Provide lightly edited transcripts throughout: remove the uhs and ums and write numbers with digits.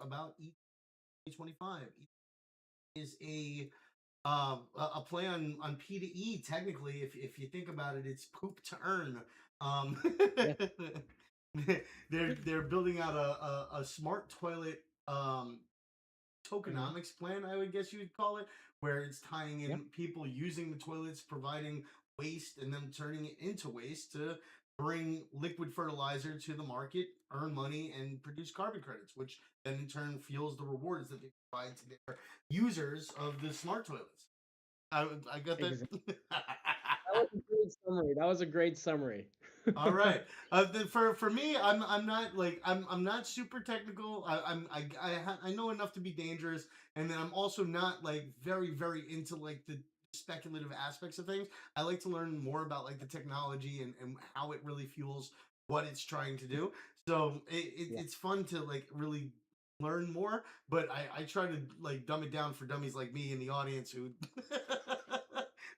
about Etarn2025. Is a play on P to E. Technically, if you think about it, it's poop to earn. Um, Yes. they're building out a smart toilet Mhm. tokenomics plan, I would guess you would call it, where it's tying Yep. in people using the toilets, providing waste, and then turning it into waste to bring liquid fertilizer to the market, earn money, and produce carbon credits, which then in turn fuels the rewards that they provide to their users of the smart toilets. I got that. Exactly. That was a great summary. That was a great summary. All right. For me, I'm not like I'm not super technical. I know enough to be dangerous, and then I'm also not like very into like the speculative aspects of things. I like to learn more about like the technology and how it really fuels what it's trying to do. So Yeah. it's fun to like really learn more, but I try to like dumb it down for dummies like me in the audience who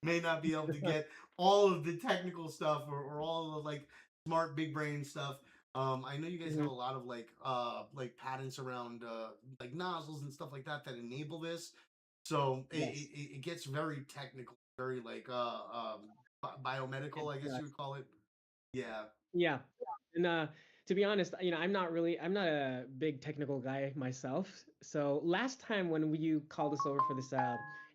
may not be able to get all of the technical stuff or all of the like smart big brain stuff. I know you guys have Mhm. a lot of like patents around like nozzles and stuff like that that enable this. So Yes. it gets very technical, very like It biomedical, I guess you does. would call it. Yeah. Yeah. And to be honest, I'm not a big technical guy myself. So last time when you called us over for this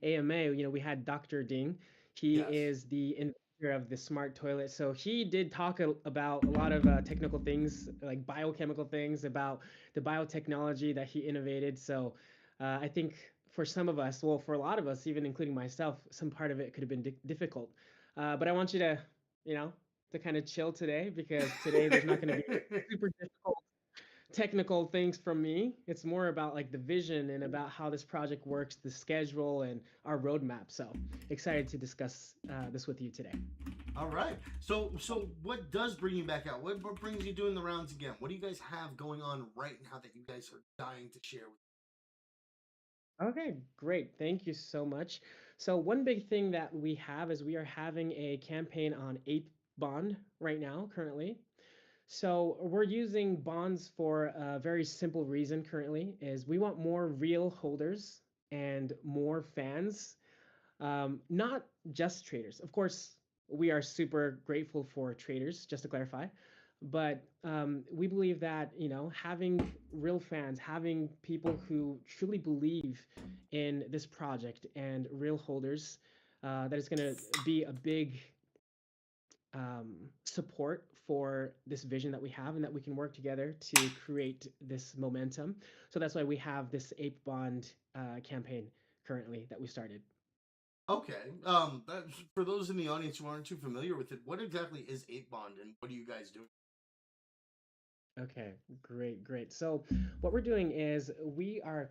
AMA, we had Dr. Ding. He Yes. is the inventor of the smart toilet. So he did talk about a lot of technical things, like biochemical things, about the biotechnology that he innovated. So I think for some of us, well, for a lot of us, even including myself, some part of it could have been difficult. But I want you to, you know, to kind of chill today because today there's not going to be super difficult technical things from me. It's more about like the vision and about how this project works, the schedule, and our roadmap. So excited to discuss this with you today. All right. So what does bring you back out? What brings you doing the rounds again? What do you guys have going on right now that you guys are dying to share with? Okay, great. Thank you so much. So one big thing that we have is we are having a campaign on Ape Bond right now, currently. So we're using bonds for a very simple reason currently is we want more real holders and more fans, not just traders. Of course, we are super grateful for traders, just to clarify. But we believe that having real fans, having people who truly believe in this project and real holders, that it's going to be a big support for this vision that we have and that we can work together to create this momentum. So that's why we have this Ape Bond campaign currently that we started. Okay. For those in the audience who aren't too familiar with it, what exactly is Ape Bond and what are you guys doing? Okay, great, great. So what we're doing is we are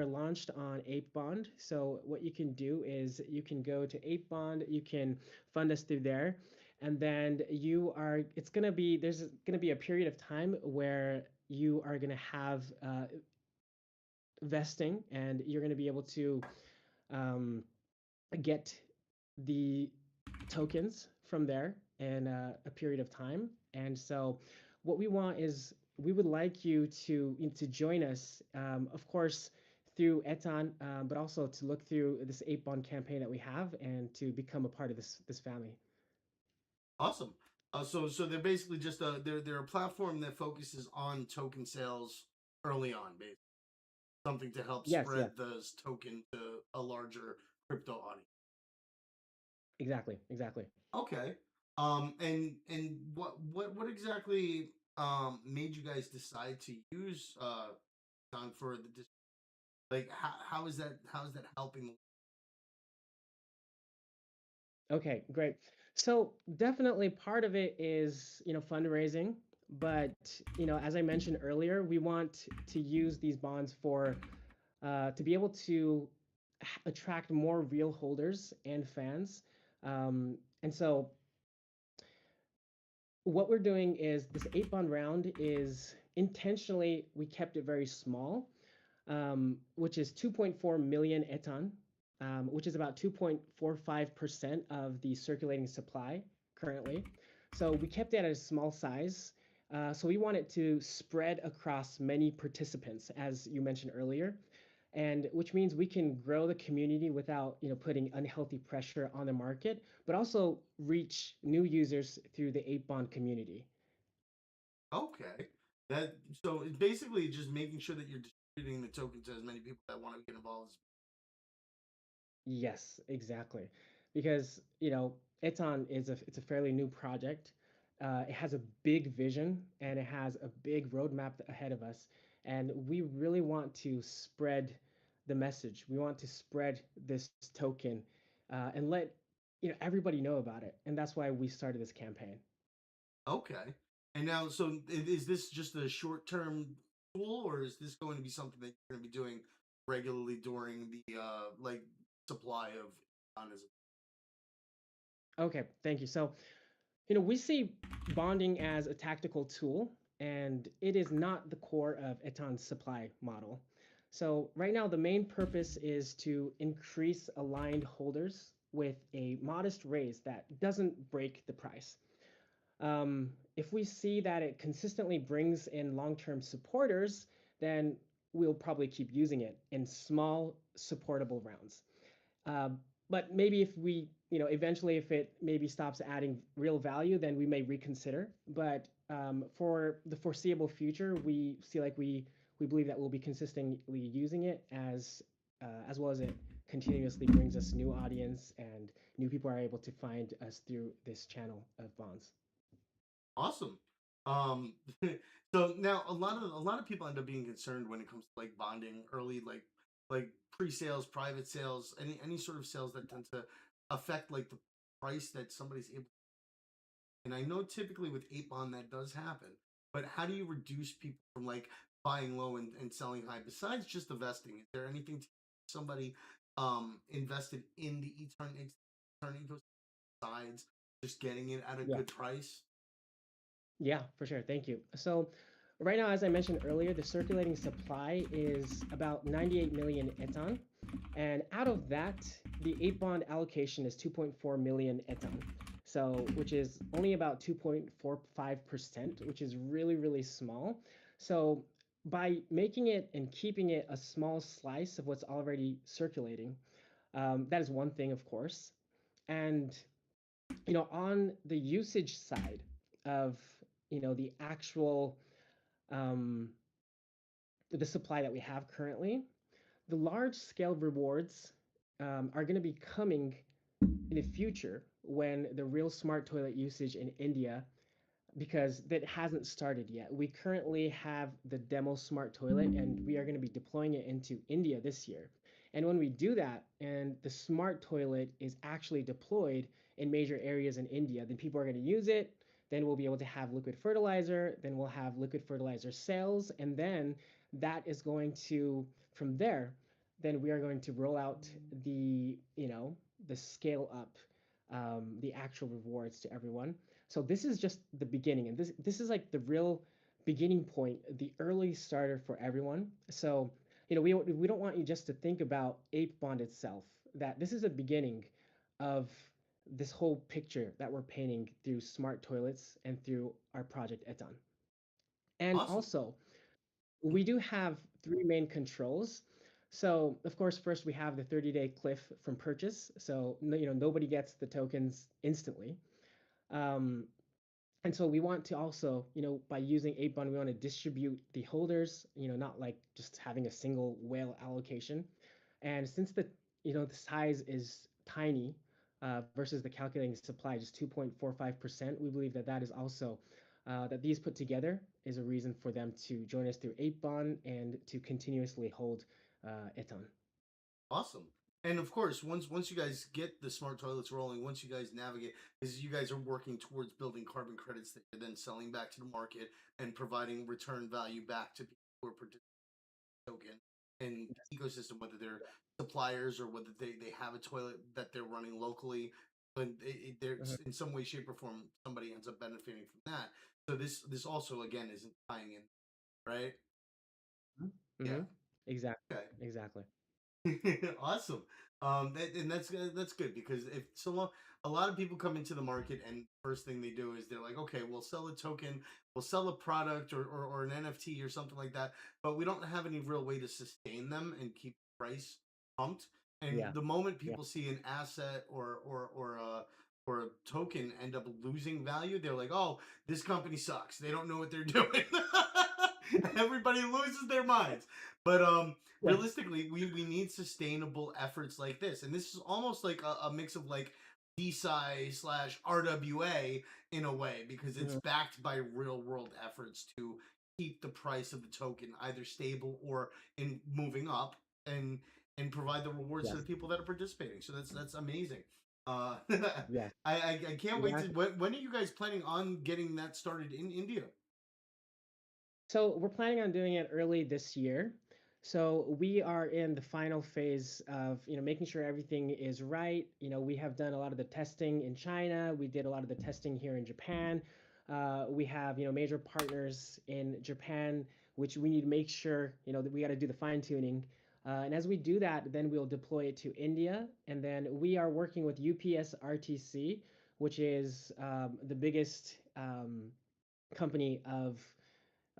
launched on Ape Bond. So what you can do is you can go to Ape Bond, you can fund us through there, and then there's gonna be a period of time where you are gonna have vesting, and you're gonna be able to um, get the tokens from there in a period of time. And so, what we want is we would like you to join us, of course, through Etan, but also to look through this 8 bond campaign that we have and to become a part of this family. Awesome. So they're basically just they're a platform that focuses on token sales early on, basically something to help Yes, spread yes, this token to a larger crypto audience. exactly, exactly. Okay. And what exactly made you guys decide to use Ethereum for the like how is that helping? Okay, great. So definitely part of it is, fundraising, but as I mentioned earlier, we want to use these bonds for to be able to attract more real holders and fans. And so what we're doing is this 8 bond round is intentionally we kept it very small, which is 2.4 million etan, which is about 2.45% of the circulating supply currently. So we kept it at a small size. So we want it to spread across many participants, as you mentioned earlier, and which means we can grow the community without putting unhealthy pressure on the market, but also reach new users through the 8 bond community. Okay. That so it's basically just making sure that you're distributing the tokens to as many people that want to get involved. Yes, exactly. Because, Eton it's a fairly new project. It has a big vision and it has a big roadmap ahead of us. And we really want to spread the message. We want to spread this token and let everybody know about it. And that's why we started this campaign. Okay. And now, so is this just a short term tool, or is this going to be something that you're going to be doing regularly during the like supply of Etarn? Okay, thank you. So, we see bonding as a tactical tool, and it is not the core of Eton's supply model. So, right now, the main purpose is to increase aligned holders with a modest raise that doesn't break the price. If we see that it consistently brings in long term supporters, then we'll probably keep using it in small, supportable rounds. Um, but maybe if we, eventually if it maybe stops adding real value, then we may reconsider. But for the foreseeable future, we see like we believe that we'll be consistently using it as well as it continuously brings us new audience and new people are able to find us through this channel of bonds. Awesome. Um, so now a lot of people end up being concerned when it comes to like bonding early, like pre-sales, private sales, any sort of sales that tend to affect like the price that somebody's able. And I know typically with 8 bond that does happen, but how do you reduce people from like buying low and selling high? Besides just the vesting, is there anything to somebody invested in the Etarn ecosystem besides just getting it at a Yeah. good price? Yeah, for sure. Thank you. So, right now, as I mentioned earlier, the circulating supply is about 98 million etan. And out of that, the 8 bond allocation is 2.4 million etan. So, which is only about 2.45%, which is really, really small. So, by making it and keeping it a small slice of what's already circulating, that is one thing, of course. And on the usage side of the actual um, the supply that we have currently, the large scale rewards are going to be coming in the future when the real smart toilet usage in India, because that hasn't started yet. We currently have the demo smart toilet and we are going to be deploying it into India this year. And when we do that and the smart toilet is actually deployed in major areas in India, then people are going to use it. Then we'll be able to have liquid fertilizer. Then we'll have liquid fertilizer sales. And then that is going to, from there, then we are going to roll out the scale up, the actual rewards to everyone. So this is just the beginning, and this is like the real beginning point, the early starter for everyone. So we don't want you just to think about 8 bond itself. That this is a beginning of this whole picture that we're painting through smart toilets and through our project Etan. And Awesome. also, we do have three main controls. So of course, first we have the 30-day cliff from purchase. So nobody gets the tokens instantly. Um, and so we want to also, by using 8 bond, we want to distribute the holders, not like just having a single whale allocation. And since the size is tiny versus the calculating supply, just 2.45%, we believe that that is also, that these put together is a reason for them to join us through 8 bond and to continuously hold Eton. Awesome. And of course, once you guys get the smart toilets rolling, once you guys navigate, is you guys are working towards building carbon credits that you're then selling back to the market and providing return value back to people who are participating token and ecosystem, whether they're suppliers or whether they have a toilet that they're running locally. But there's in some way, shape, or form, somebody ends up benefiting from that. So this also again isn't tying in, right? Mm-hmm. Yeah. Mm-hmm. Exactly. Okay. Exactly. Awesome. And that's good because if so long, a lot of people come into the market and first thing they do is they're like, okay, we'll sell a token, we'll sell a product or an NFT or something like that, but we don't have any real way to sustain them and keep the price pumped. And Yeah. the moment Yeah. people see an asset or a token end up losing value, they're like, oh, this company sucks. They don't know what they're doing. Everybody loses their minds. But Yeah. realistically, we need sustainable efforts like this, and this is almost like a mix of like DeSci slash RWA in a way because it's Mhm. backed by real world efforts to keep the price of the token either stable or in moving up and provide the rewards to the Yes. people that are participating. So that's amazing. Yes. I can't wait to. Exactly. When are you guys planning on getting that started in India? So we're planning on doing it early this year. So we are in the final phase of, making sure everything is right. We have done a lot of the testing in China. We did a lot of the testing here in Japan. We have, major partners in Japan, which we need to make sure, that we got to do the fine tuning. And as we do that, then we'll deploy it to India. And then we are working with UPS RTC, which is the biggest company of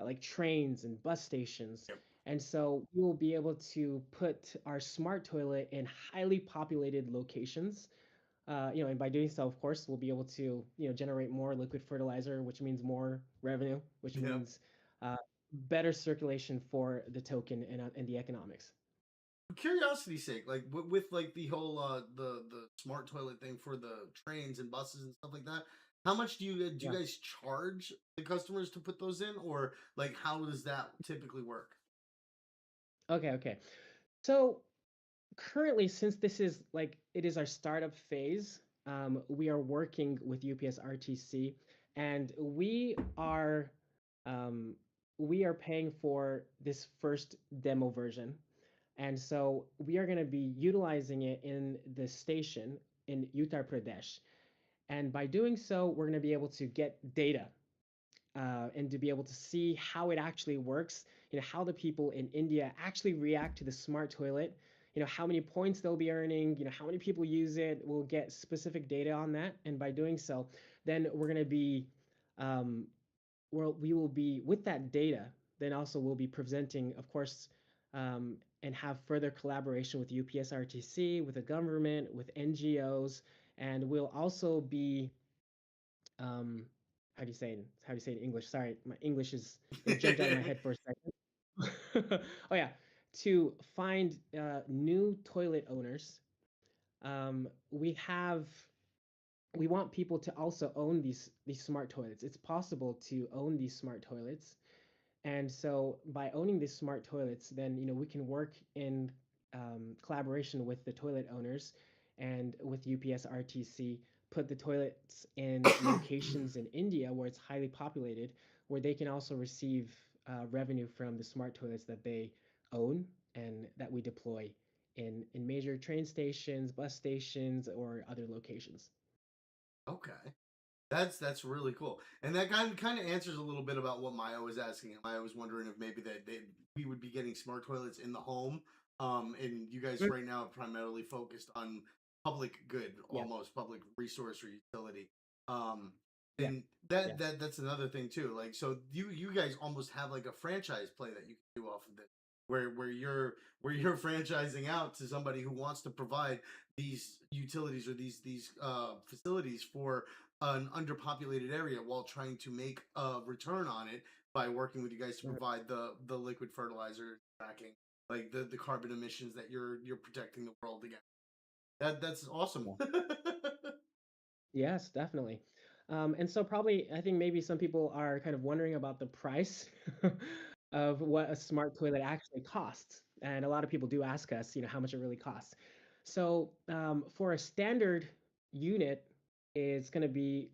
like trains and bus stations. Yep. And so we will be able to put our smart toilet in highly populated locations. And by doing so, of course, we'll be able to, generate more liquid fertilizer, which means more revenue, which Yep. means uh, better circulation for the token and the economics. For curiosity's sake, like with like the whole the smart toilet thing for the trains and buses and stuff like that, how much do you Yeah. guys charge the customers to put those in, or like how does that typically work? Okay. Okay. So currently, since this is like it is our startup phase, we are working with UPS RTC, and um, we are paying for this first demo version, and so we are going to be utilizing it in the station in Uttar Pradesh, and by doing so, we're going to be able to get data and to be able to see how it actually works, how the people in India actually react to the smart toilet, how many points they'll be earning, how many people use it. We'll get specific data on that. And by doing so, then we're going to be, um, we will be with that data, then also we'll be presenting, of course, and have further collaboration with UPSRTC, with the government, with NGOs, and we'll also be um how do you say it in English? Sorry, my English is it jumped out of my head for a second. Oh yeah, to find new toilet owners. We want people to also own these smart toilets. It's possible to own these smart toilets, and so by owning these smart toilets, then we can work in collaboration with the toilet owners and with UPS RTC, put the toilets in locations in India where it's highly populated, where they can also receive revenue from the smart toilets that they own and that we deploy in major train stations, bus stations, or other locations. Okay. That's really cool, and that kind of answers a little bit about what Maya was asking. Maya was wondering if maybe we would be getting smart toilets in the home, and you guys Mm. right now are primarily focused on public good, Yeah, almost public resource or utility. Um, yeah, and yeah. that's another thing too. Like, so you guys almost have like a franchise play that you can do off of this, where you're franchising out to somebody who wants to provide these utilities or these facilities for an underpopulated area while trying to make a return on it by working with you guys to Mhm. provide the liquid fertilizer tracking, like the carbon emissions that you're protecting the world against. That's awesome. Yeah. Yes, definitely. And so probably I think maybe some people are kind of wondering about the price of what a smart toilet actually costs. And a lot of people do ask us, how much it really costs. So for a standard unit, it's going to be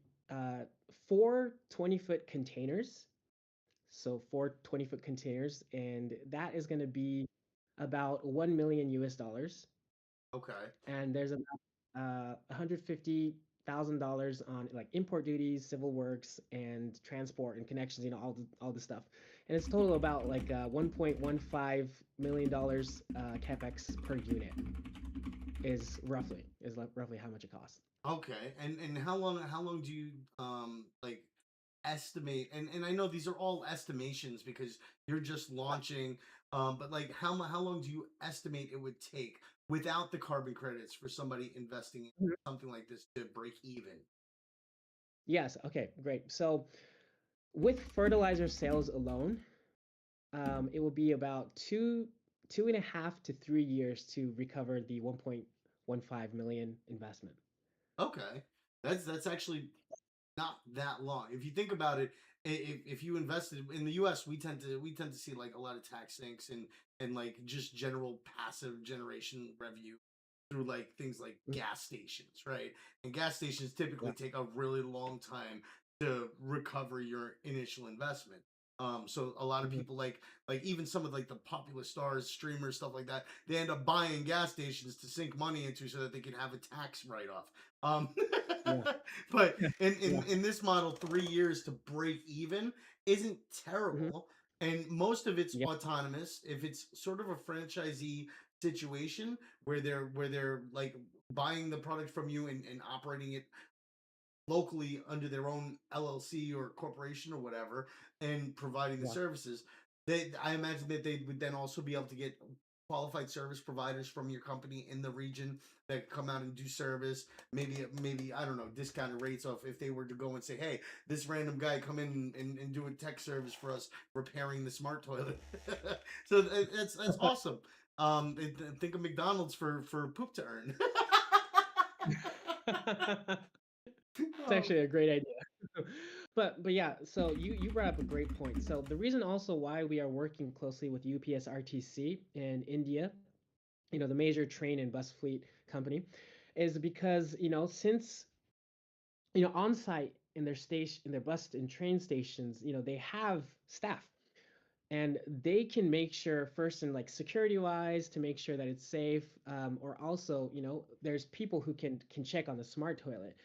four 20-foot containers. So four 20-foot containers, and that is going to be about 1 million US dollars. Okay. And there's about 150,000 $1,000 on like import duties, civil works, and transport and connections. All the stuff, and it's total about like $1.15 million capex per unit is roughly how much it costs. Okay. And how long do you like estimate, and I know these are all estimations because you're just launching, but like how long do you estimate it would take without the carbon credits for somebody investing in Mhm. something like this to break even? Yes. Okay. Great. So with fertilizer sales alone, it will be about 2.5 to 3 years to recover the 1.15 million investment. Okay. That's actually not that long. If you think about it, if you invested in the U.S., we tend to see like a lot of tax sinks and like just general passive generation revenue through like things like Mhm. gas stations, right? And gas stations typically Yeah. take a really long time to recover your initial investment. So a lot of Mhm. people like even some of like the popular stars, streamers, stuff like that, they end up buying gas stations to sink money into so that they can have a tax write off. Um, Yeah. but in, Yeah. in in this model, 3 years to break even isn't Mhm. terrible, and most of it's Yeah. autonomous. If it's sort of a franchisee situation where they're like buying the product from you and operating it locally under their own LLC or corporation or whatever and providing the Yeah. services, I imagine that they would then also be able to get qualified service providers from your company in the region that come out and do service. Maybe I don't know, discounted rates off if they were to go and say, hey, this random guy come in and do a tech service for us repairing the smart toilet. So that's awesome. Think of McDonald's for poop to earn. It's Oh, actually a great idea. But yeah, so you brought up a great point. So the reason also why we are working closely with UPS RTC in India, the major train and bus fleet company, is because, since, on site in their station, in their bus and train stations, they have staff, and they can make sure first, in like security wise, to make sure that it's safe, or also, there's people who can check on the smart toilet,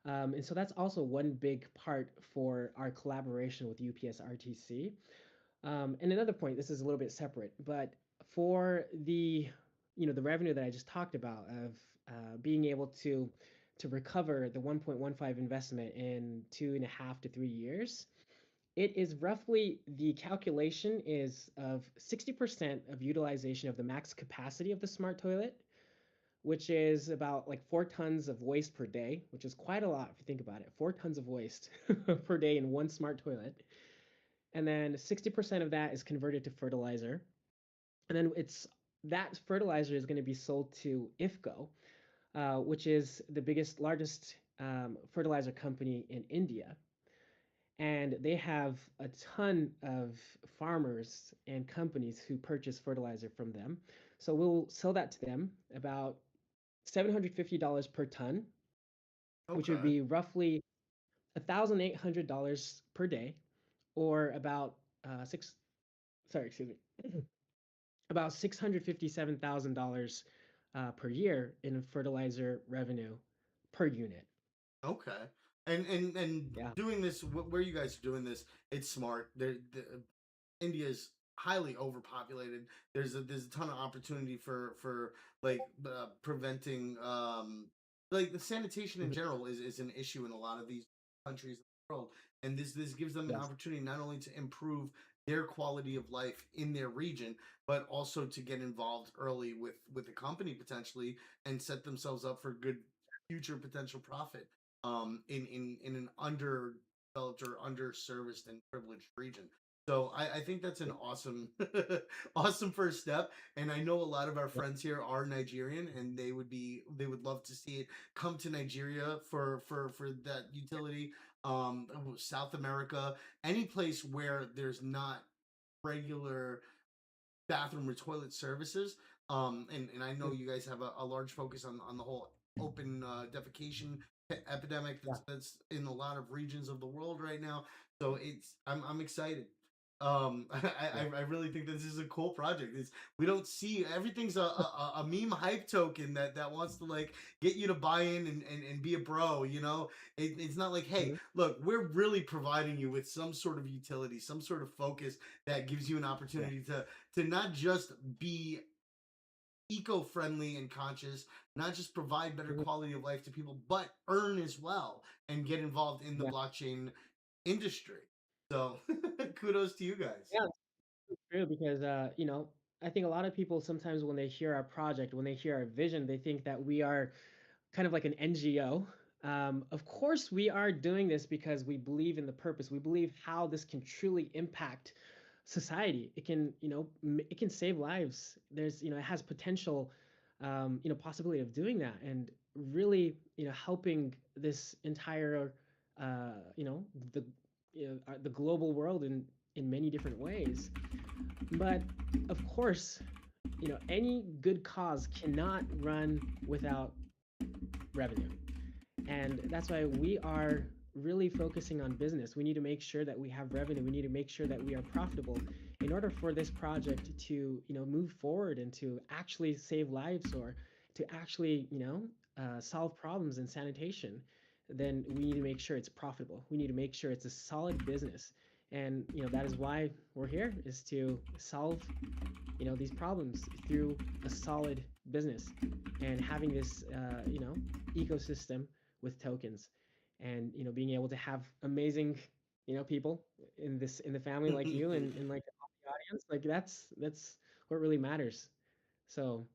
and so that's also one big part for our collaboration with UPS RTC. And another point, this is a little bit separate, but for the revenue that I just talked about of being able to recover the 1.15 investment in 2.5 to 3 years, it is roughly, the calculation is of 60% of utilization of the max capacity of the smart toilet, which is about like 4 tons of waste per day, which is quite a lot if you think about it. 4 tons of waste per day in one smart toilet. And then 60% of that is converted to fertilizer. And then that fertilizer is going to be sold to IFCO, which is the largest fertilizer company in India, and they have a ton of farmers and companies who purchase fertilizer from them. So we'll sell that to them about $750 per ton, which would okay. be roughly $1,800 per day, or about six. Sorry, excuse me, about $657,000 per year in fertilizer revenue per unit. Okay. And Yeah. doing this where you guys are doing this, it's smart. India is highly overpopulated. There's a ton of opportunity for like preventing like the sanitation in Mhm. general is an issue in a lot of these countries in the world, and this gives them an Yes. opportunity not only to improve their quality of life in their region, but also to get involved early with the company potentially and set themselves up for good future potential profit in an underdeveloped or underserviced and privileged region. So I think that's an awesome awesome first step. And I know a lot of our Yeah. friends here are Nigerian and they would love to see it come to Nigeria for that utility. South America, any place where there's not regular bathroom or toilet services. And I know Mhm. you guys have a large focus on the whole open defecation epidemic Yeah. that's in a lot of regions of the world right now. So I'm excited. I, Yeah. I really think this is a cool project. It's, we don't see everything's a meme hype token that wants to like get you to buy in and be a bro. You know, it's not like, hey, Mhm. look, we're really providing you with some sort of utility, some sort of focus that gives you an Yeah. opportunity to not just be eco-friendly and conscious, not just provide better Mhm. quality of life to people, but earn as well and get involved in the Yeah. blockchain industry. So kudos to you guys. Yeah, it's true because, I think a lot of people sometimes when they hear our project, when they hear our vision, they think that we are kind of like an NGO. Of course, we are doing this because we believe in the purpose. We believe how this can truly impact society. It can, it can save lives. There's, it has potential, possibility of doing that and really, helping this entire, you know, the, the global world in many different ways. But of course, any good cause cannot run without revenue. And that's why we are really focusing on business. We need to make sure that we have revenue. We need to make sure that we are profitable in order for this project to, move forward and to actually save lives or to actually, solve problems in sanitation. Then we need to make sure it's profitable. We need to make sure it's a solid business. And, that is why we're here is to solve these problems through a solid business and having this ecosystem with tokens and being able to have amazing people in the family like you and like the audience like that's what really matters. So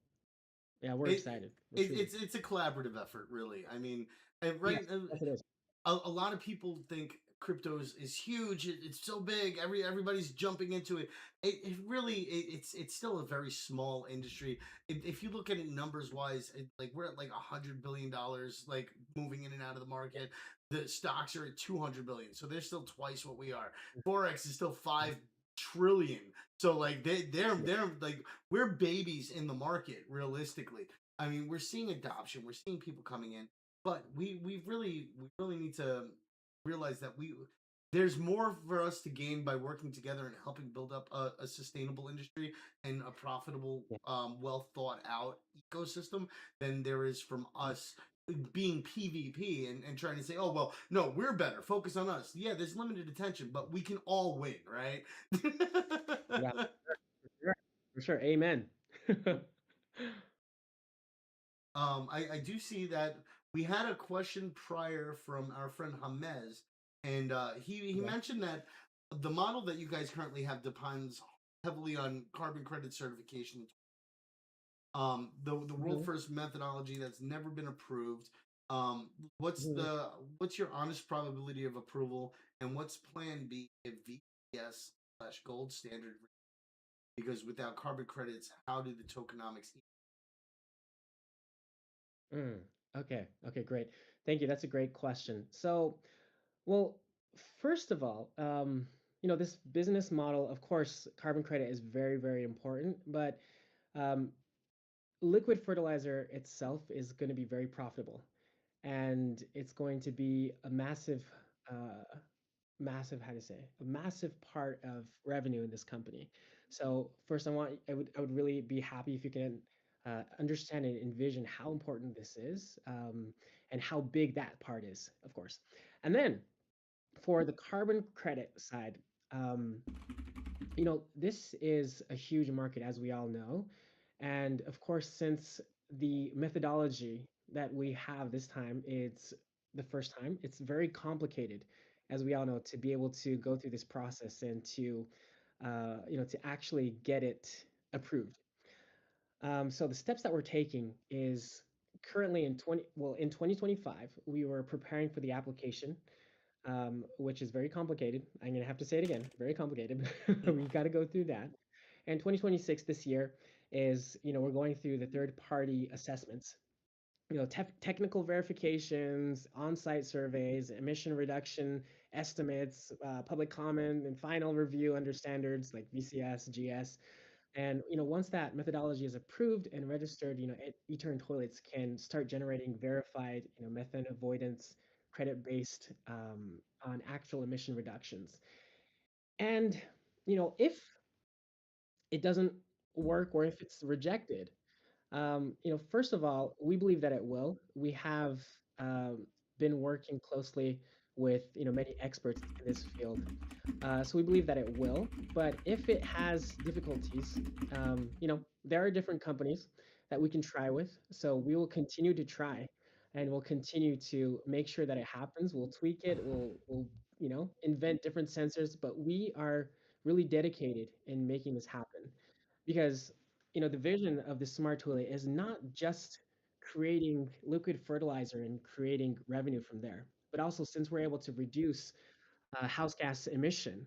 yeah, we're it, excited. We're truly. it's a collaborative effort, really. I mean, right. Yes, yes it is. A lot of people think crypto is huge. It's so big. Everybody's jumping into it. It really it's still a very small industry. If you look at it numbers wise, like we're at like $100 billion, like moving in and out of the market. The stocks are at 200 billion, so they're still twice what we are. Forex is still Mhm. 5 trillion. So like Yeah. they're like we're babies in the market realistically. I mean, we're seeing adoption. We're seeing people coming in, but we really need to realize that we there's more for us to gain by working together and helping build up a sustainable industry and a profitable, Yeah. well thought out ecosystem than there is from Mhm. us being PvP and trying to say, oh well, no, we're better. Focus on us. Yeah, there's limited attention, but we can all win, right? Yeah, for sure. For sure. Amen. I do see that we had a question prior from our friend Hamez, and he Okay. mentioned that the model that you guys currently have depends heavily on carbon credit certification. The world Mhm. first methodology that's never been approved. Mhm. What's your honest probability of approval, and what's Plan B if VPS slash gold standard? Because without carbon credits, how do the tokenomics? Mm. Okay. Okay, great. Thank you. That's a great question. So, well, first of all, this business model, of course, carbon credit is very, very important, but um, liquid fertilizer itself is going to be very profitable, and it's going to be a massive, massive, how to say, a massive part of revenue in this company. So first, I would really be happy if you can understand and envision how important this is, and how big that part is, of course. And then for the carbon credit side, um, this is a huge market, as we all know. And of course, since the methodology that we have this time, it's the first time, it's very complicated, as we all know, to be able to go through this process and to, to actually get it approved. So the steps that we're taking is currently in 2025, we were preparing for the application, which is very complicated. I'm gonna have to say it again, very complicated. We got to go through that. And 2026 this year is, we're going through the third party assessments, technical verifications, on-site surveys, emission reduction estimates, public comment, and final review under standards like VCS, GS. And once that methodology is approved and registered, Etarn toilets can start generating verified, methane avoidance credit based on actual emission reductions. And if it doesn't work or if it's rejected, first of all, we believe that it will. We have been working closely with many experts in this field, so we believe that it will. But if it has difficulties, there are different companies that we can try with. So we will continue to try, and we'll continue to make sure that it happens. We'll tweak it. We'll invent different sensors, but we are really dedicated in making this happen because the vision of the smart toilet is not just creating liquid fertilizer and creating revenue from there, but also since we're able to reduce house gas emission,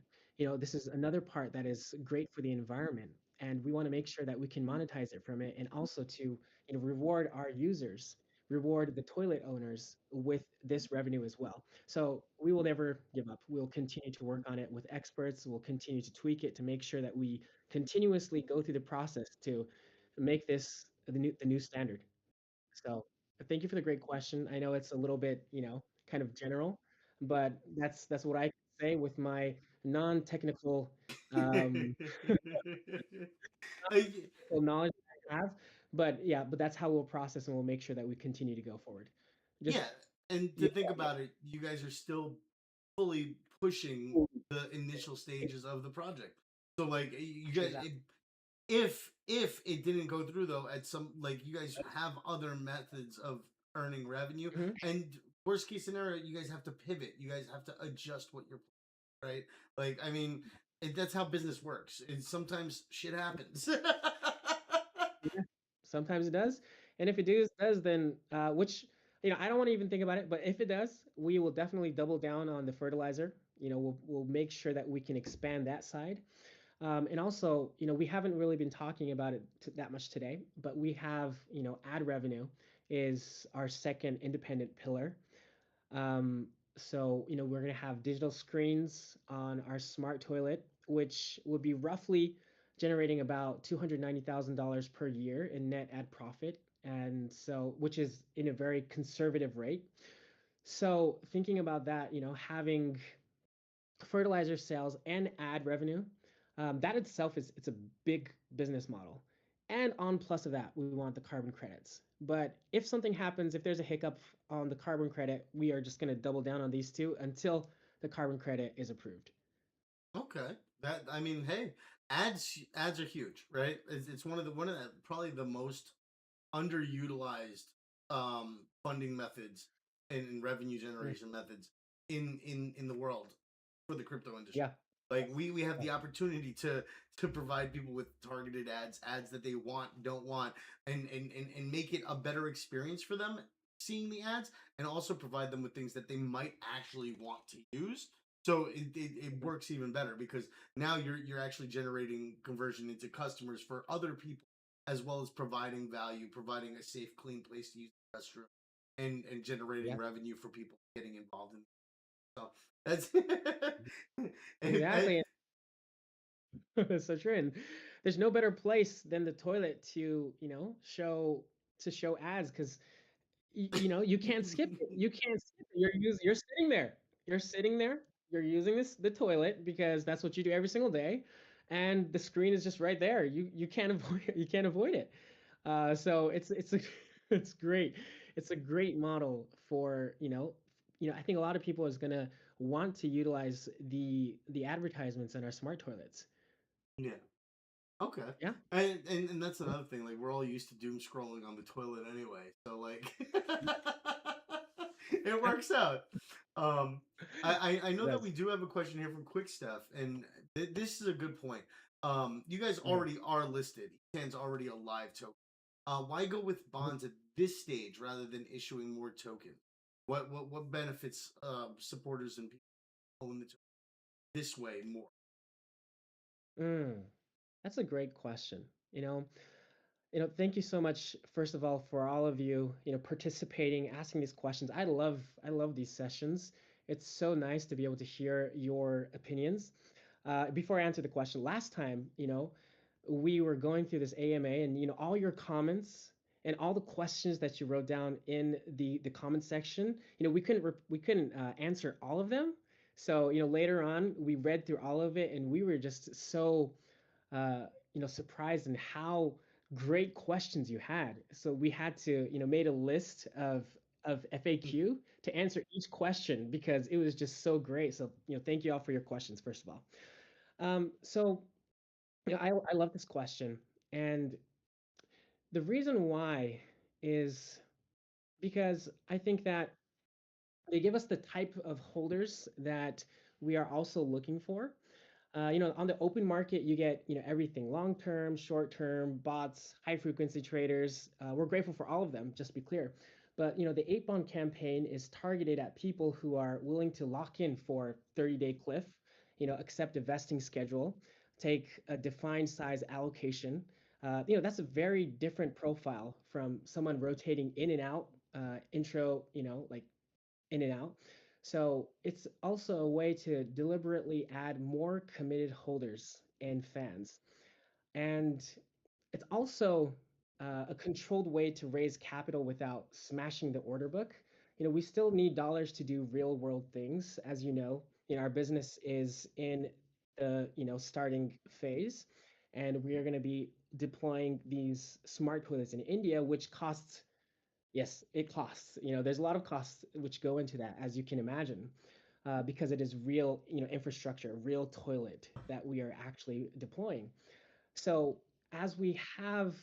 this is another part that is great for the environment, and we want to make sure that we can monetize it from it, and also to reward our users, reward the toilet owners with this revenue as well. So we will never give up. We'll continue to work on it with experts. We'll continue to tweak it to make sure that we continuously go through the process to make this the new standard. So thank you for the great question. I know it's a little bit, kind of general, but that's what I can say with my non-technical um I- technical knowledge that I have. But yeah, but that's how we'll process and we'll make sure that we continue to go forward. Just yeah, and to yeah, think yeah, about it, you guys are still fully pushing the initial yeah. stages of the project. So like you guys, Exactly. if it didn't go through though, at some like you guys have other methods of earning revenue, Mhm. and worst case scenario, you guys have to pivot. You guys have to adjust what you're right. Like I mean, that's how business works. And sometimes shit happens. Yeah, sometimes it does. And if it does, then which I don't want to even think about it, but if it does, we will definitely double down on the fertilizer. We'll make sure that we can expand that side. And also, we haven't really been talking about it that much today, but we have, ad revenue is our second independent pillar. Um, so, we're going to have digital screens on our smart toilet, which would be roughly generating about $290,000 per year in net ad profit. And so, which is in a very conservative rate. So, thinking about that, having fertilizer sales and ad revenue, that itself is it's a big business model. And on plus of that, we want the carbon credits. But if something happens, if there's a hiccup on the carbon credit, we are just going to double down on these two until the carbon credit is approved. Okay. That I mean, hey, ads are huge, right? It's one of the probably the most underutilized funding methods and revenue Mm, generation methods in the world for the crypto industry. yeah, Like we have yeah, the opportunity to provide people with targeted ads that they want, don't want, and make it a better experience for them seeing the ads, and also provide them with things that they might actually want to use. So it mhm, works even better because now you're actually generating conversion into customers for other people, as well as providing value, providing a safe, clean place to use the restroom, and generating yeah, revenue for people getting involved in. So that's exactly. So true. And there's no better place than the toilet to, show ads because you can't skip it. You can't skip it. You're sitting there. You're sitting there. You're using the toilet because that's what you do every single day, and the screen is just right there. You can't avoid it. You can't avoid it. So it's a it's great. It's a great model for I think a lot of people is gonna want to utilize the advertisements in our smart toilets. Yeah. Okay. Yeah. And that's Yeah. another thing. Like we're all used to doom scrolling on the toilet anyway, so like it Yeah. works out. Um, I It know that we does. do have a question here from Quick Stuff, and this is a good point. You guys Mhm. already are listed. Etan's already a live token. Why go with Mhm. bonds at this stage rather than issuing more tokens? What benefits supporters and people own the token this way more? Mm. That's a great question. You know, thank you so much, first of all, for all of you, participating, asking these questions. I love these sessions. It's so nice to be able to hear your opinions. Before I answer the question, last time, we were going through this AMA, and all your comments and all the questions that you wrote down in the comment section, we couldn't answer all of them. So, later on, we read through all of it and we were just so, uh, surprised in how great questions you had. So we had to, made a list of FAQ to answer each question because it was just so great. So, thank you all for your questions, first of all. So, I love this question. And the reason why is because I think that they give us the type of holders that we are also looking for. On the open market, you get, everything long term, short term, bots, high frequency traders. We're grateful for all of them, just to be clear. But, the 8 bond campaign is targeted at people who are willing to lock in for 30-day cliff, accept a vesting schedule, take a defined size allocation. That's a very different profile from someone rotating in and out, intro, like in and out. So it's also a way to deliberately add more committed holders and fans. And it's also a controlled way to raise capital without smashing the order book. We still need dollars to do real world things. As our business is in the, starting phase, and we are going to be deploying these smart toilets in India, which costs. Yes, it costs. There's a lot of costs which go into that, as you can imagine, because it is real, infrastructure, real toilet that we are actually deploying. So as we have,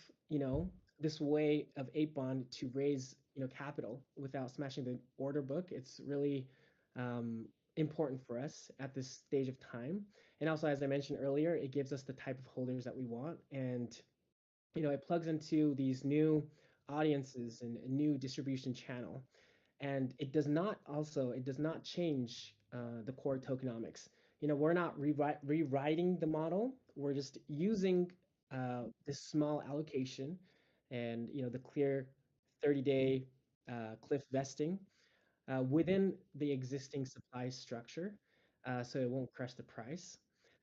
this way of 8 bond to raise, capital without smashing the order book, it's really um, important for us at this stage of time. And also, as I mentioned earlier, it gives us the type of holders that we want, and it plugs into these new audiences and a new distribution channel. And it does not change the core tokenomics. We're not rewriting the model. We're just using this small allocation and, the clear 30-day cliff vesting within the existing supply structure, so it won't crush the price.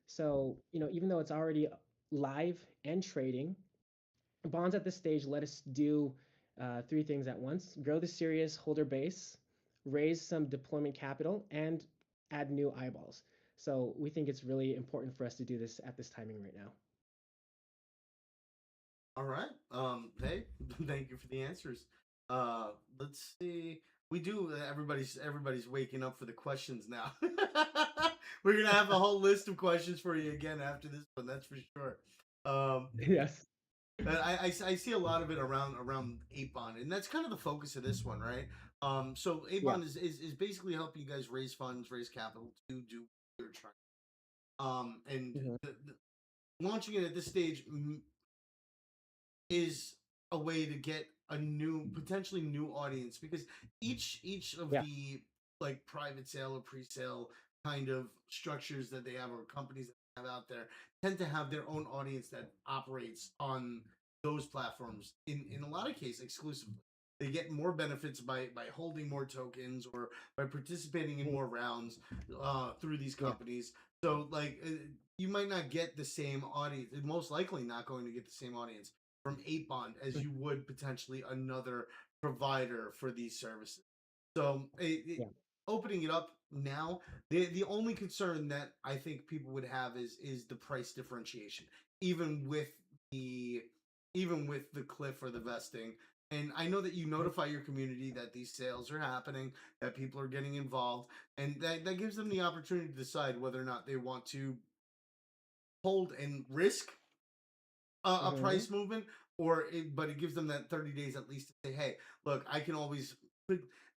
So, even though it's already live and trading, bonds at this stage let us do three things at once: grow the serious holder base, raise some deployment capital, and add new eyeballs. So we think it's really important for us to do this at this timing right now. All right. Hey, thank you for the answers. Let's see. We do. Everybody's waking up for the questions now. We're gonna have a whole list of questions for you again after this one. That's for sure. Um, Yes. I see a lot of it around 8 bond, and that's kind of the focus of this one, right? So 8 bond Yeah. is basically helping you guys raise funds, raise capital to do what you're trying. And Mhm. launching it at this stage is a way to get a new, potentially new audience, because each of Yeah. the like private sale or pre-sale kind of structures that they have, or companies that they have out there, tend to have their own audience that operates on those platforms, in a lot of cases exclusively. They get more benefits by holding more tokens, or by participating in Mhm. more rounds through these Yeah. companies. So like you might not get the same audience, most likely not going to get the same audience from 8 bond as Mhm. you would potentially another provider for these services. So Yeah. opening it up now, the only concern that I think people would have is the price differentiation, even with the even with the cliff or the vesting. And I know that you Mhm. notify your community that these sales are happening, that people are getting involved, and that gives them the opportunity to decide whether or not they want to hold and risk a Mhm. price movement, but it gives them that 30 days at least to say, hey, look, I can always,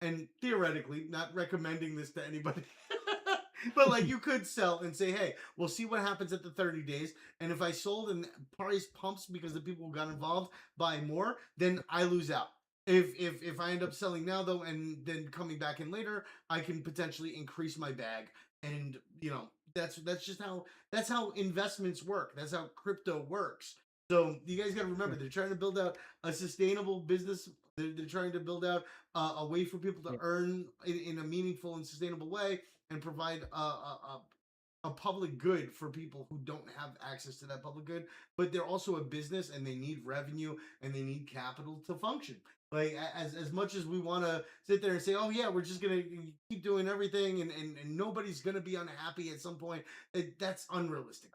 and theoretically, not recommending this to anybody, but like you could sell and say, hey, we'll see what happens at the 30 days, and if I sold and price pumps because the people who got involved buy more, then I lose out. If I end up selling now though, and then coming back in later, I can potentially increase my bag. And that's just how, that's how investments work, that's how crypto works. So you guys got to remember, Yeah. they're trying to build out a sustainable business. They're trying to build out a way for people to Yeah. earn in a meaningful and sustainable way, and provide a public good for people who don't have access to that public good, but they're also a business and they need revenue and they need capital to function. Like as much as we want to sit there and say, oh yeah, we're just gonna keep doing everything and nobody's gonna be unhappy at some point, that's unrealistic.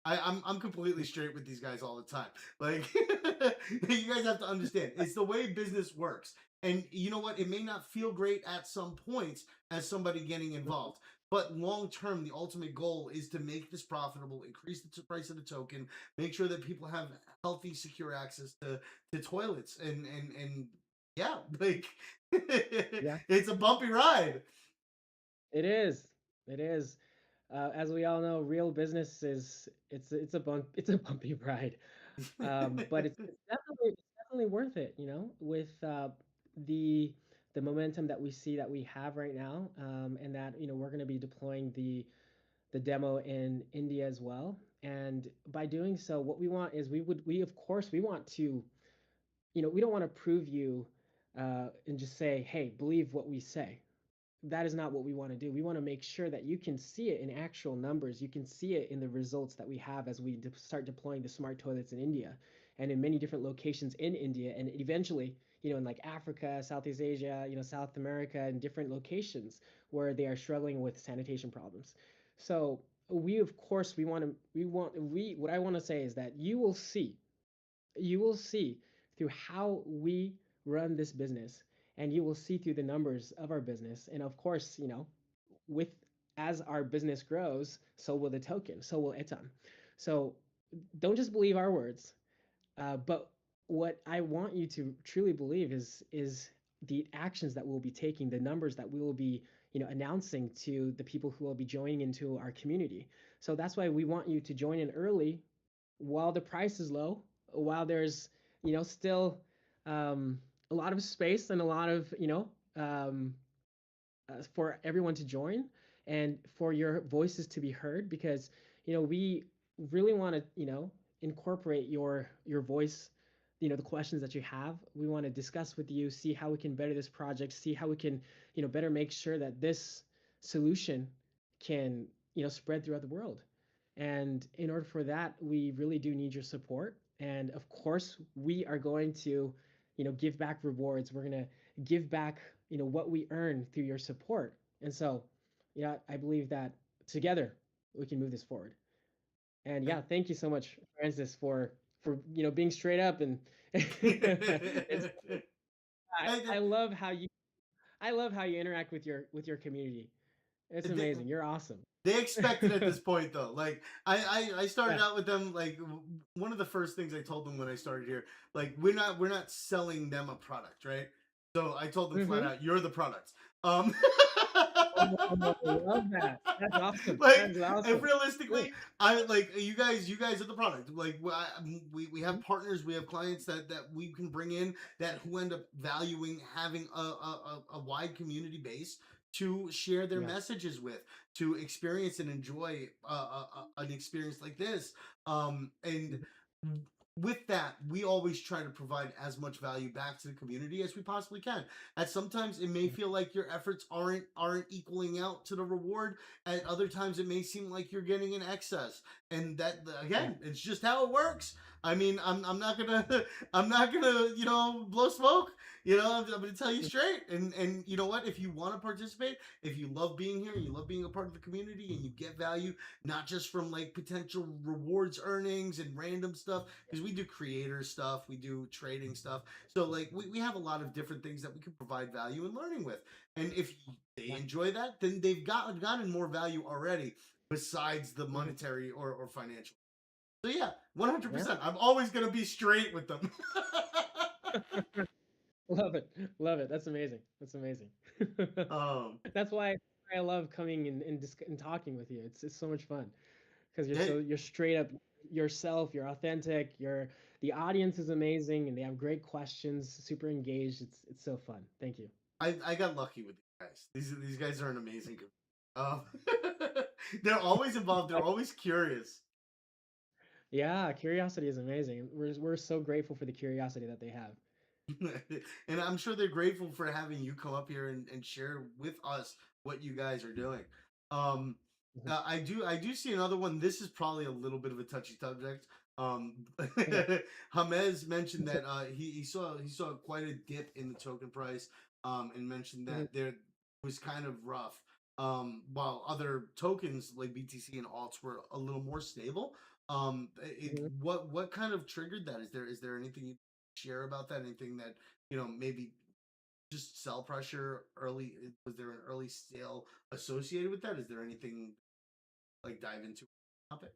I'm completely straight with these guys all the time. Like you guys have to understand, it's the way business works. And you know what? It may not feel great at some points as somebody getting involved, but long term, the ultimate goal is to make this profitable, increase the price of the token, make sure that people have healthy, secure access to toilets, and yeah, like Yeah, it's a bumpy ride. it is. It is. As we all know, real business is it's a it's a bumpy ride. But it's definitely worth it, you know, with the the momentum that we see that we have right now, and that we're going to be deploying the demo in India as well. And by doing so, what we want is we of course we want to, we don't want to prove you and just say, hey, believe what we say. That is not what we want to do. We want to make sure that you can see it in actual numbers. You can see it in the results that we have as we start deploying the smart toilets in India and in many different locations in India and eventually, in like Africa, Southeast Asia, South America, and different locations where they are struggling with sanitation problems. So we, of course, what I want to say is that you will see through how we run this business, and you will see through the numbers of our business. And of course, with as our business grows, so will the token, so will Etan. So don't just believe our words, but what I want you to truly believe is the actions that we'll be taking, the numbers that we will be announcing to the people who will be joining into our community. So that's why we want you to join in early while the price is low, while there's still a lot of space and a lot of for everyone to join and for your voices to be heard, because we really want to incorporate your voice, the questions that you have. We want to discuss with you, see how we can better this project, see how we can better make sure that this solution can spread throughout the world. And in order for that, we really do need your support. And of course, we are going to give back rewards. We're going to give back what we earn through your support. And so yeah, I believe that together we can move this forward. And And yeah, thank you so much, Francis, for being straight up. And it's and I love how you interact with your community. It's they, amazing. You're awesome. they expect it at this point though. Like I started Yeah. out with them, like one of the first things I told them when I started here, like we're not selling them a product, right? So I told them flat Mm-hmm. out, you're the product. Um Oh, love that. That's awesome. like, That's and awesome. Cool. realistically, I like you guys are the product. Like we have partners, we have clients that we can bring in, that who end up valuing having a wide community base to share their Yeah. messages with, to experience and enjoy an experience like this. And Mhm. with that, we always try to provide as much value back to the community as we possibly can. At sometimes it may Yeah. feel like your efforts aren't equaling out to the reward. At other times it may seem like you're getting an excess. And that, Yeah. again, it's just how it works. I mean, I'm not gonna I'm not gonna blow smoke. I'm gonna tell you straight. And you know what? If you want to participate, if you love being here, you love being a part of the community, and you get value not just from like potential rewards earnings and random stuff, because we do creator stuff, we do trading stuff. So like we have a lot of different things that we can provide value and learning with. And if they Yeah. enjoy that, then they've gotten more value already besides the Mhm. monetary or financial. So yeah, Yeah. 100%. I'm always gonna be straight with them. Love it. Love it. That's amazing. That's amazing. um, That's why I love coming and talking with you. It's so much fun because hey, you're straight up yourself, you're authentic, the audience is amazing and they have great questions, super engaged. It's so fun. Thank you. I got lucky with these guys. These guys are an amazing group. Um, they're always involved. They're always curious. Yeah, curiosity is amazing. We're so grateful for the curiosity that they have. And I'm sure they're grateful for having you come up here and share with us what you guys are doing. Um, Mhm. I do see another one. This is probably a little bit of a touchy subject. Um, Okay. Hamez mentioned that he saw quite a dip in the token price, and mentioned Mhm, that there was kind of rough. While other tokens like BTC and alts were a little more stable. mhm. What kind of triggered that? Is there anything you share about that? Anything that maybe just sell pressure early? Was there an early sale associated with that? Is there anything like dive into the topic?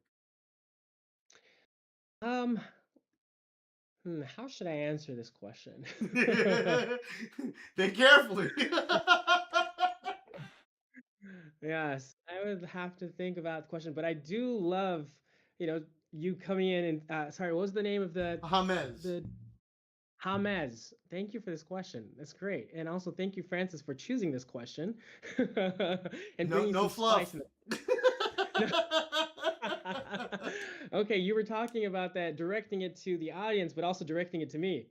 Um, how should I answer this question? Think carefully. Yes, I would have to think about the question, but I do love, you know, you coming in and sorry, what was the name of Hamez. the James? Thank you for this question. That's great. And also thank you, Francis, for choosing this question and No, bringing no some spice fluff. in it. Okay, you were talking about that, directing it to the audience, but also directing it to me.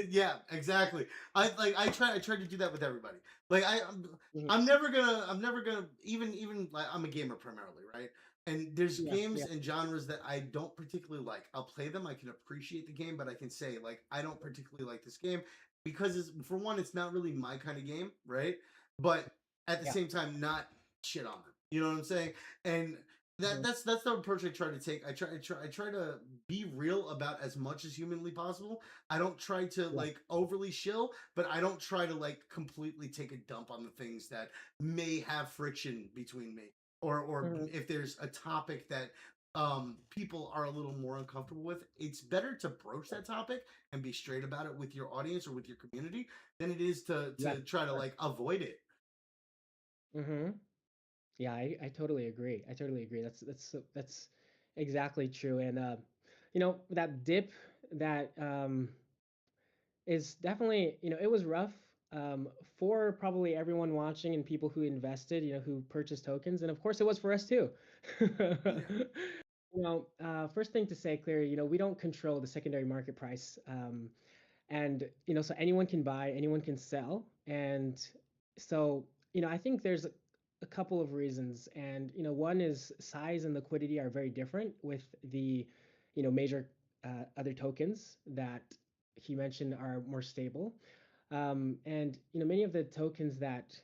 Yeah, exactly. I try to do that with everybody. Like Mhm. I'm never gonna even like I'm a gamer primarily, right? And there's Yeah, games yeah, and genres that I don't particularly like. I'll play them, I can appreciate the game, but I can say like I don't particularly like this game because for one, it's not really my kind of game, right? But at the yeah. same time, not shit on them. You know what I'm saying? And Mhm. that's the approach I try to take. I try to be real about as much as humanly possible. I don't try to Yeah. like overly shill, but I don't try to like completely take a dump on the things that may have friction between me, or Mhm. if there's a topic that people are a little more uncomfortable with. It's better to broach that topic and be straight about it with your audience or with your community than it is Yes, to try to sure. like avoid it. Hmm. Yeah, I totally agree. I totally agree. That's exactly true. And that dip that is definitely, it was rough for probably everyone watching and people who invested, who purchased tokens, and of course it was for us too. Yeah, First thing to say clear, we don't control the secondary market price. And so anyone can buy, anyone can sell. And so I think there's a couple of reasons. And one is size and liquidity are very different with the major other tokens that he mentioned are more stable. And many of the tokens that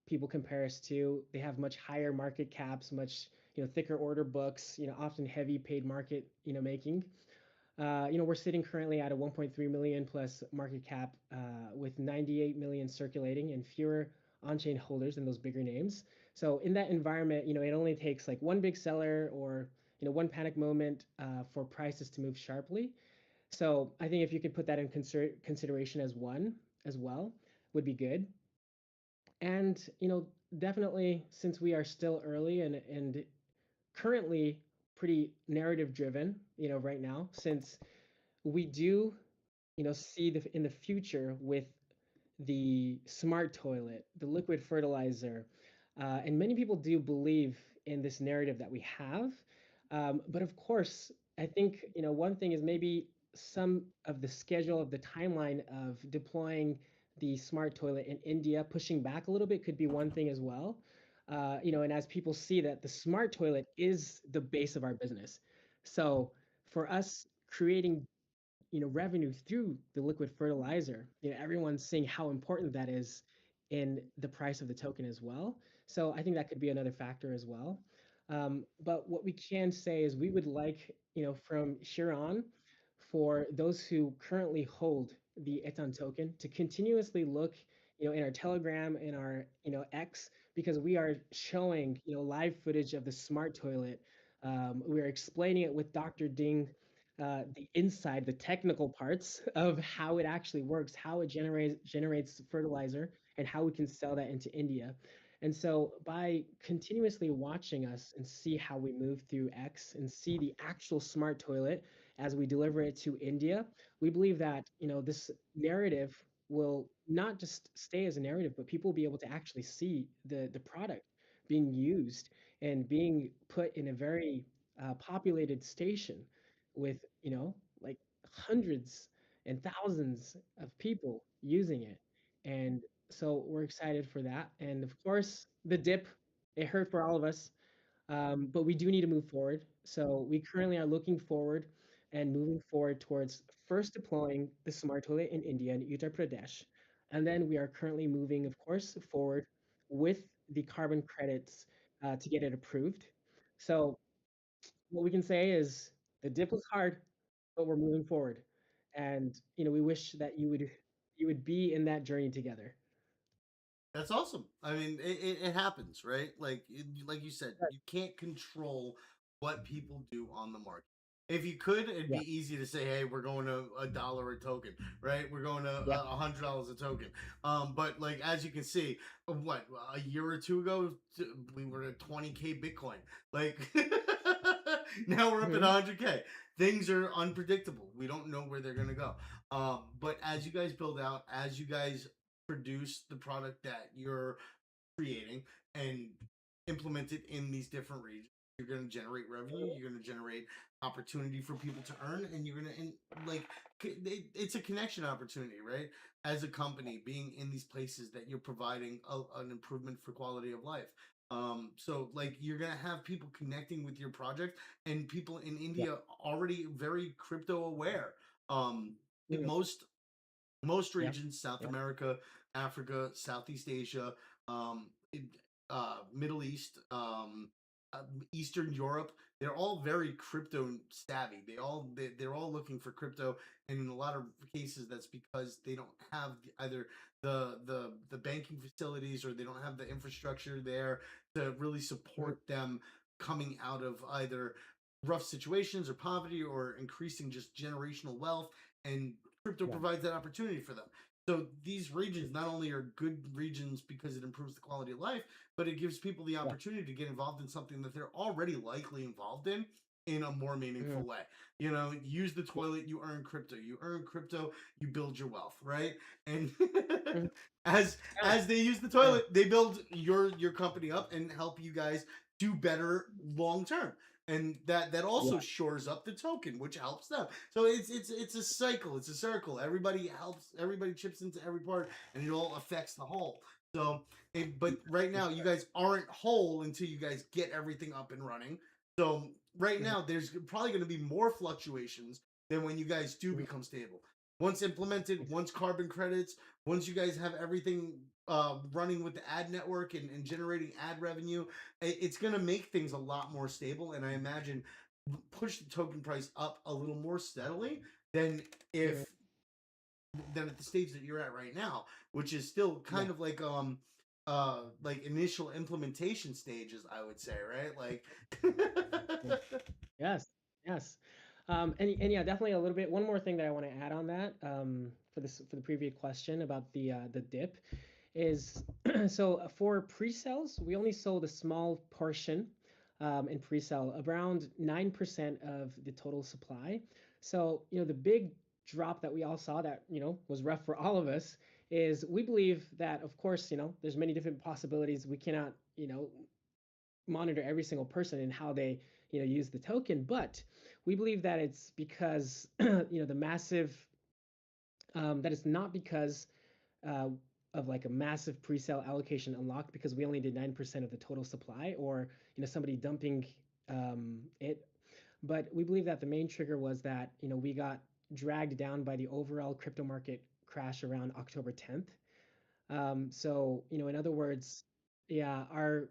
people compare us to, they have much higher market caps, much thicker order books, often heavy paid market making. We're sitting currently at a 1.3 million plus market cap, with 98 million circulating and fewer on-chain holders than those bigger names. So in that environment, it only takes like one big seller or one panic moment for prices to move sharply. So I think if you could put that in consideration as one as well, would be good. And definitely, since we are still early and currently pretty narrative driven, right now, since we do see in the future with the smart toilet, the liquid fertilizer, and many people do believe in this narrative that we have. But of course, I think one thing is maybe some of the schedule of the timeline of deploying the smart toilet in India pushing back a little bit could be one thing as well. And as people see that the smart toilet is the base of our business, so for us creating revenue through the liquid fertilizer, everyone's seeing how important that is in the price of the token as well. So I think that could be another factor as well. But what we can say is we would like, from here on, for those who currently hold the Etan token to continuously look, in our Telegram, in our, X, because we are showing, live footage of the smart toilet. We are explaining it with Dr. Ding, the inside, the technical parts of how it actually works, how it generates fertilizer, and how we can sell that into India. And so by continuously watching us and see how we move through X and see the actual smart toilet as we deliver it to India, we believe that this narrative will not just stay as a narrative, but people will be able to actually see the product being used and being put in a very populated station with like hundreds and thousands of people using it. And so we're excited for that. And of course, the dip, it hurt for all of us. But we do need to move forward. So we currently are looking forward and moving forward towards first deploying the smart toilet in India and Uttar Pradesh. And then we are currently moving, of course, forward with the carbon credits to get it approved. So what we can say is the dip was hard, but we're moving forward. And we wish that you would be in that journey together. That's awesome. I mean, it happens, right? Like you said, Right. you can't control what people do on the market. If you could, it'd Yeah. be easy to say, "Hey, we're going to $1 a token, right? We're going to Yeah. $100 a token." But like as you can see, what a year or two ago, we were at 20K Bitcoin. Like now we're up at Hmm. 100K. Things are unpredictable. We don't know where they're gonna go. But as you guys build out, as you guys produce the product that you're creating and implement it in these different regions, you're going to generate revenue, you're going to generate opportunity for people to earn, and you're going to like it's a connection opportunity, right? As a company being in these places that you're providing an improvement for quality of life. So like you're going to have people connecting with your project, and people in Yeah. India already very crypto aware. Mhm. Most Yeah. regions, South Yeah. America, Africa, Southeast Asia, um, Middle East, Eastern Europe, they're all very crypto savvy. They're all looking for crypto, and in a lot of cases, that's because they don't have either the banking facilities, or they don't have the infrastructure there to really Mhm. support them coming out of either rough situations or poverty, or increasing just generational wealth, and crypto Yeah. provides that opportunity for them. So these regions not only are good regions because it improves the quality of life, but it gives people the Yeah. opportunity to get involved in something that they're already likely involved in a more meaningful Mhm. way. You know, use the toilet, you earn crypto. You earn crypto, you build your wealth, right? And Mhm. as Yeah. as they use the Yeah. toilet, they build your company up and help you guys do better long term, and that also Yeah. shores up the token, which helps them. So it's a cycle, it's a circle. Everybody helps, everybody chips into every part, and it all affects the whole. So but right now you guys aren't whole until you guys get everything up and running. So right Mhm. now there's probably going to be more fluctuations than when you guys do Mhm. become stable. Once implemented, once carbon credits, once you guys have everything running with the ad network and generating ad revenue, it's going to make things a lot more stable. And I imagine push the token price up a little more steadily than Mhm. if than at the stage that you're at right now, which is still Yeah. kind of like initial implementation stages, I would say, right? Like Mhm. Yes. Yes. And yeah, definitely a little bit. One more thing that I want to add on that for the previous question about the dip is so for pre-sales, we only sold a small portion in pre-sale, around 9% of the total supply. So, the big drop that we all saw that, was rough for all of us is we believe that, of course, there's many different possibilities. We cannot, monitor every single person and how they, use the token, but we believe that it's because, the massive, that it's not because uh, of like a massive pre-sale allocation unlocked because we only did 9% of the total supply, or somebody dumping it. But we believe that the main trigger was that we got dragged down by the overall crypto market crash around October 10th. So in other words, yeah, our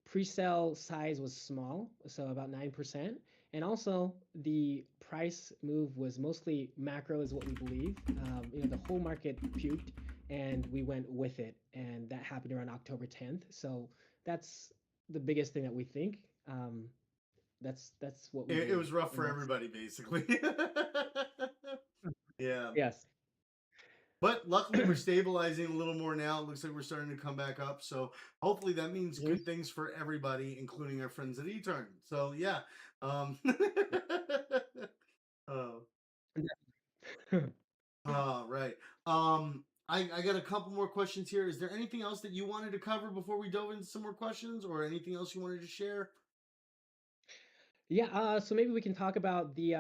pre-sale size was small, so about 9%. And also the price move was mostly macro is what we believe. The whole market puked and we went with it. And that happened around October 10th. So that's the biggest thing that we think. That's what we it believe. was rough And for that's everybody, basically. Yeah. yes. But luckily, we're stabilizing a little more now. It looks like we're starting to come back up. So hopefully, that means Mhm. good things for everybody, including our friends at Etarn. So yeah. Um, Yeah. uh, And right. I got a couple more questions here. Is there anything else that you wanted to cover before we dove into some more questions, or anything else you wanted to share? yeah, so maybe we can talk about the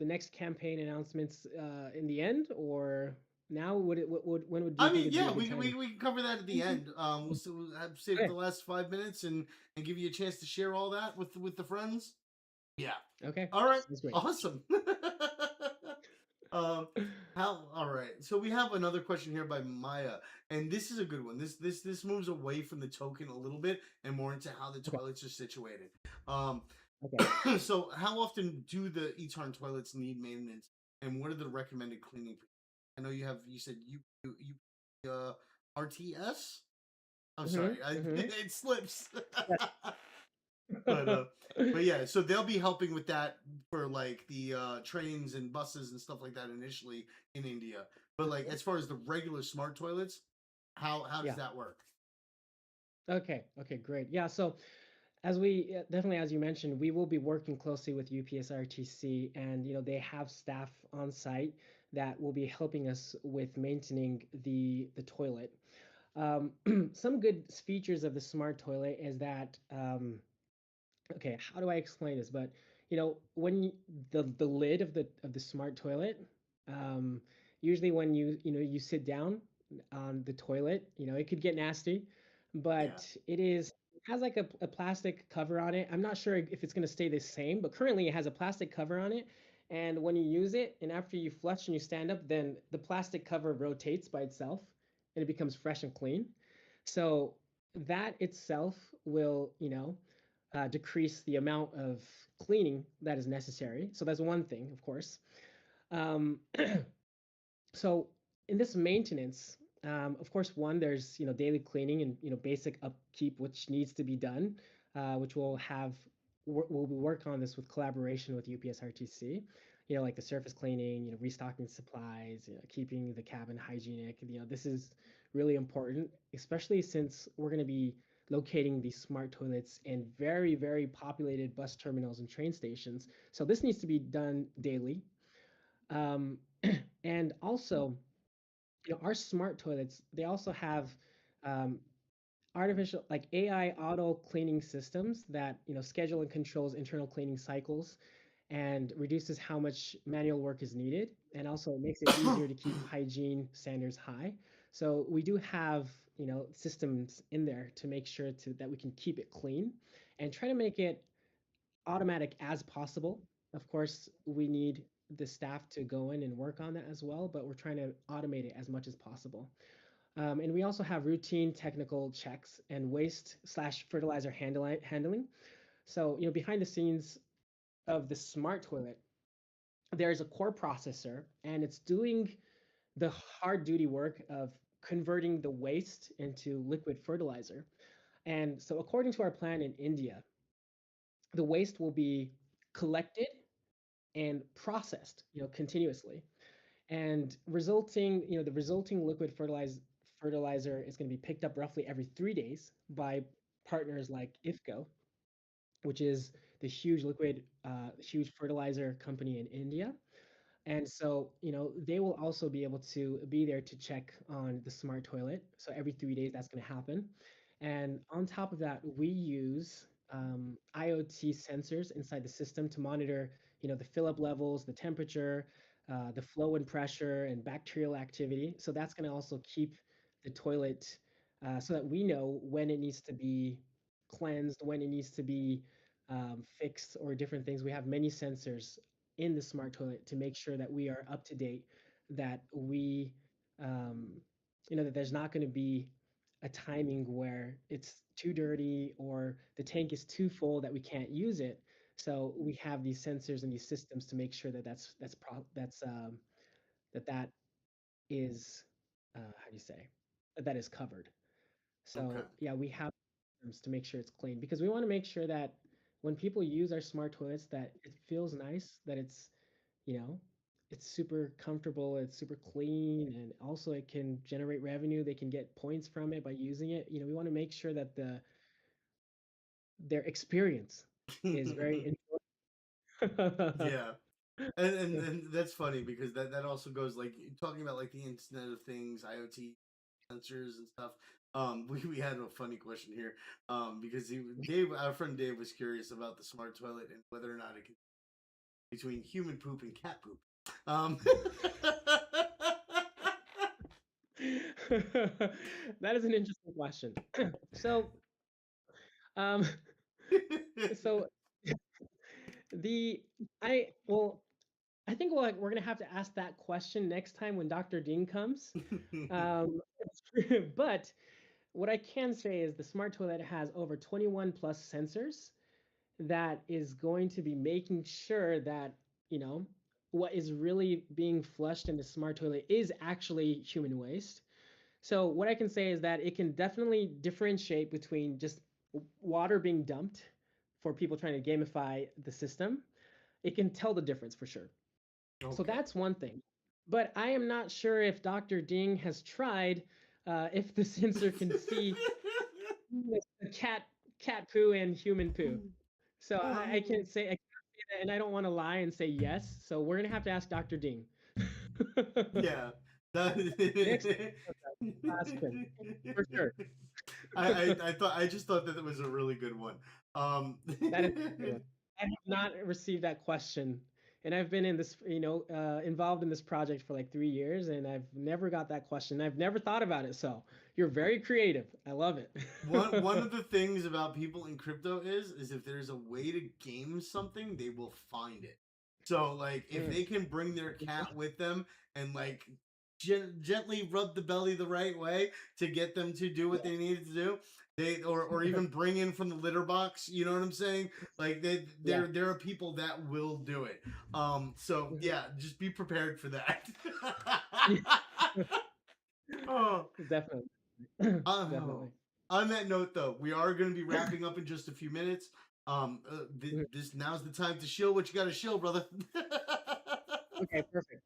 next campaign announcements in the end, or now? When do I you think mean, would be yeah, a good time? we can cover that at the end. We'll have save Okay. the last 5 minutes and give you a chance to share all that with the friends. Yeah. Okay. All right. Sounds great. Awesome. um, how? All right. So we have another question here by Maya, and this is a good one. This moves away from the token a little bit and more into how the Okay. toilets are situated. Um, Okay. so how often do the Etarn toilets need maintenance, and what are the recommended cleaning? I know you said you RTS. I'm sorry, Mm-hmm. Mm-hmm. it slips. Yes. but uh, but yeah, so they'll be helping with that for like the trains and buses and stuff like that initially in India. But like as far as the regular smart toilets, how does Yeah. that work? Okay. Okay. Great. Yeah. So as we definitely, as you mentioned, we will be working closely with UPSRTC, and they have staff on site that will be helping us with maintaining the toilet. Some good features of the smart toilet is that okay, how do I explain this? But when the lid of the smart toilet, um, usually when you sit down on the toilet, it could get nasty, Yeah. but it has like a plastic cover on it. I'm not sure if it's gonna stay the same, but currently it has a plastic cover on it. And when you use it, and after you flush and you stand up, then the plastic cover rotates by itself, and it becomes fresh and clean. So that itself will, decrease the amount of cleaning that is necessary. So that's one thing, of course. Um, so in this maintenance, of course, one there's daily cleaning and basic upkeep which needs to be done, which we'll have we'll work on this with collaboration with UPSRTC. Like the surface cleaning, restocking supplies, keeping the cabin hygienic. This is really important, especially since we're going to be locating these smart toilets in very, very populated bus terminals and train stations. So this needs to be done daily. Um, and also, our smart toilets, they also have um, artificial, like AI auto cleaning systems that, schedule and controls internal cleaning cycles and reduces how much manual work is needed, and also makes it easier to keep hygiene standards high. So we do have, systems in there to make sure that we can keep it clean and try to make it automatic as possible. Of course, we need the staff to go in and work on that as well, but we're trying to automate it as much as possible. And we also have routine technical checks and waste slash fertilizer handling. So, behind the scenes of the smart toilet, there's a core processor, and it's doing the hard duty work of converting the waste into liquid fertilizer. And so, according to our plan in India, the waste will be collected and processed, continuously, and the resulting liquid fertilizer is going to be picked up roughly every 3 days by partners like IFCO, which is the huge fertilizer company in India. And so, they will also be able to be there to check on the smart toilet. So every 3 days, that's going to happen. And on top of that, we use IoT sensors inside the system to monitor, the fill up levels, the temperature, the flow and pressure, and bacterial activity. So that's going to also keep the toilet so that we know when it needs to be cleansed, when it needs to be fixed, or different things. We have many sensors in the smart toilet to make sure that we are up to date, that we, um, that there's not going to be a timing where it's too dirty or the tank is too full that we can't use it. So we have these sensors and these systems to make sure that that is how do you say that is covered. Okay. So yeah, we have systems to make sure it's clean because we want to make sure that when people use our smart toilets, that it feels nice, that you know, it's super comfortable, it's super clean, and also it can generate revenue. They can get points from it by using it. We want to make sure that their experience is very enjoyable. Yeah. And that's funny because that also goes like talking about like the Internet of Things, IoT sensors and stuff. We had a funny question here. Because Dave, our friend Dave, was curious about the smart toilet and whether or not it can between human poop and cat poop. Um, That is an interesting question. So, um, so the I well, I think we're gonna have to ask that question next time when Dr. Dean comes. Um, but what I can say is the smart toilet has over 21 plus sensors that is going to be making sure that, you know, what is really being flushed in the smart toilet is actually human waste. So what I can say is that it can definitely differentiate between just water being dumped for people trying to gamify the system. It can tell the difference for sure. So Okay. that's one thing. But I am not sure if Dr. Ding has tried if the sensor can see the cat poo and human poo. So I can't say I can't say that, and I don't want to lie and say yes. So we're gonna have to ask Dr. Ding. Yeah. That Next ask him for sure. I just thought that it was a really good one. That is a good one. I have not received that question, and I've been in this, involved in this project for like 3 years, and I've never got that question. I've never thought about it. So you're very creative. I love it. one of the things about people in crypto is if there's a way to game something, they will find it. So like if Mm. they can bring their cat with them and like gently rub the belly the right way to get them to do what Yeah, they needed to do, they or even bring in from the litter box, you know what I'm saying? Like yeah, there are people that will do it. So mhm. yeah, just be prepared for that. Oh, Definitely, oh. definitely. On that note, though, we are going to be wrapping up in just a few minutes. Mhm. This now's the time to shill what you got to shill, brother. Okay, perfect.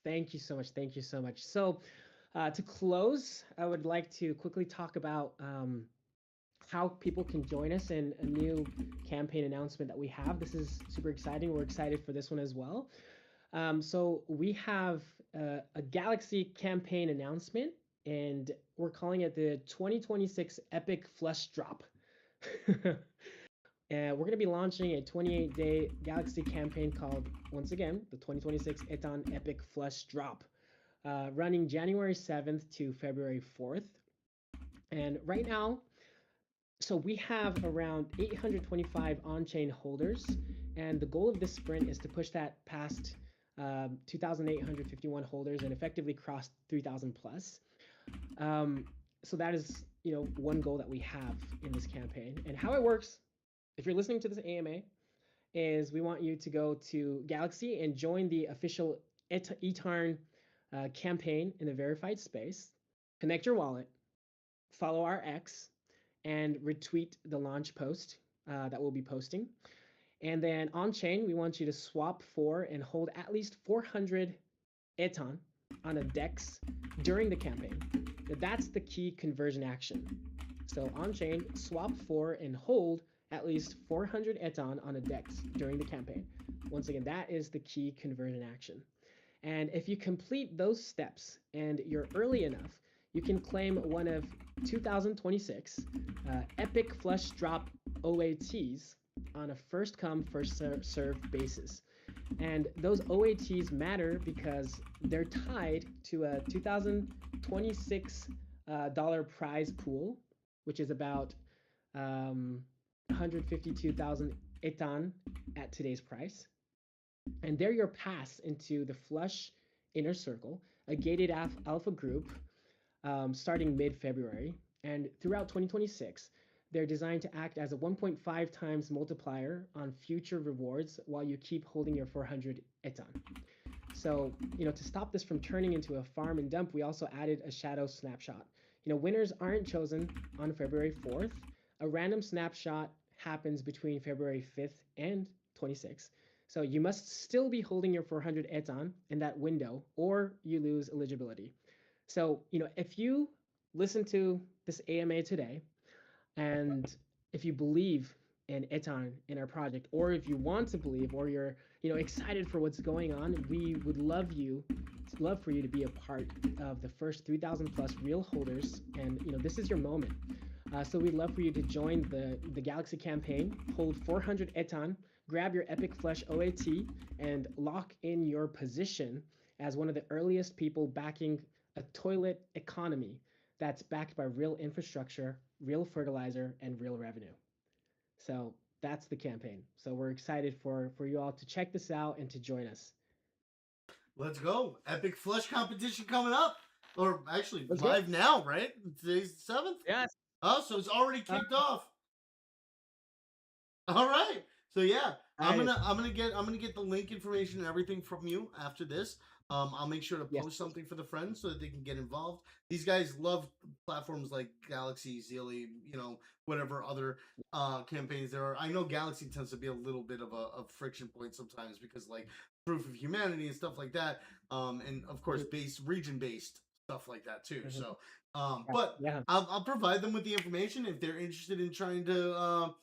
Thank you so much. Thank you so much. So, to close, I would like to quickly talk about how people can join us in a new campaign announcement that we have. This is super exciting. We're excited for this one as well. So we have a Galaxy campaign announcement, and we're calling it the 2026 Epic Flush Drop. And we're going to be launching a 28-day Galaxy campaign called, once again, the 2026 Eton Epic Flush Drop, running January 7th to February 4th. And right now, so we have around 825 on-chain holders, and the goal of this sprint is to push that past 2,851 holders and effectively cross 3,000 plus. Um, so that is, one goal that we have in this campaign. And how it works, if you're listening to this AMA, is we want you to go to Galaxy and join the official Etarn campaign in the verified space. Connect your wallet, follow our X, and retweet the launch post that we'll be posting. And then on chain, we want you to swap for and hold at least 400 Eton on a DEX during the campaign. That's the key conversion action. So on chain, swap for and hold at least 400 Eton on a DEX during the campaign. Once again, that is the key conversion action. And if you complete those steps and you're early enough, you can claim one of 2026 Epic Flush Drop OATs on a first come, first served basis. And those OATs matter because they're tied to a 2026 dollar prize pool, which is about 152,000 etan at today's price. And they're your pass into the Flush Inner Circle, a gated alpha group starting mid-February. And throughout 2026, they're designed to act as a 1.5 times multiplier on future rewards while you keep holding your 400 etan. So, to stop this from turning into a farm and dump, we also added a shadow snapshot. Winners aren't chosen on February 4th. A random snapshot happens between February 5th and 26th. So you must still be holding your 400 etan in that window or you lose eligibility. So, if you listen to this AMA today and if you believe in Etarn in our project, or if you want to believe, or you're excited for what's going on, we would love for you to be a part of the first 3,000 plus real holders, and this is your moment. So we'd love for you to join the Galaxy campaign, hold 400 Etan, grab your Epic Flush OAT, and lock in your position as one of the earliest people backing a toilet economy that's backed by real infrastructure, real fertilizer, and real revenue. So that's the campaign. So we're excited for you all to check this out and to join us. Let's go. Epic flush competition coming up. Or actually Let's go. live now, right? Today's the 7th? Yes. Oh, so it's already Uh, kicked off. All right. So yeah, excited. I'm gonna get the link information and everything from you after this. I'll make sure to Yes. post something for the friends so that they can get involved. These guys love platforms like Galaxy, Zealy, whatever other campaigns there are. I know Galaxy tends to be a little bit of a friction point sometimes because like proof of humanity and stuff like that. And of course Mhm, region based stuff like that too. mhm. So Yeah. but Yeah. I'll provide them with the information if they're interested in trying to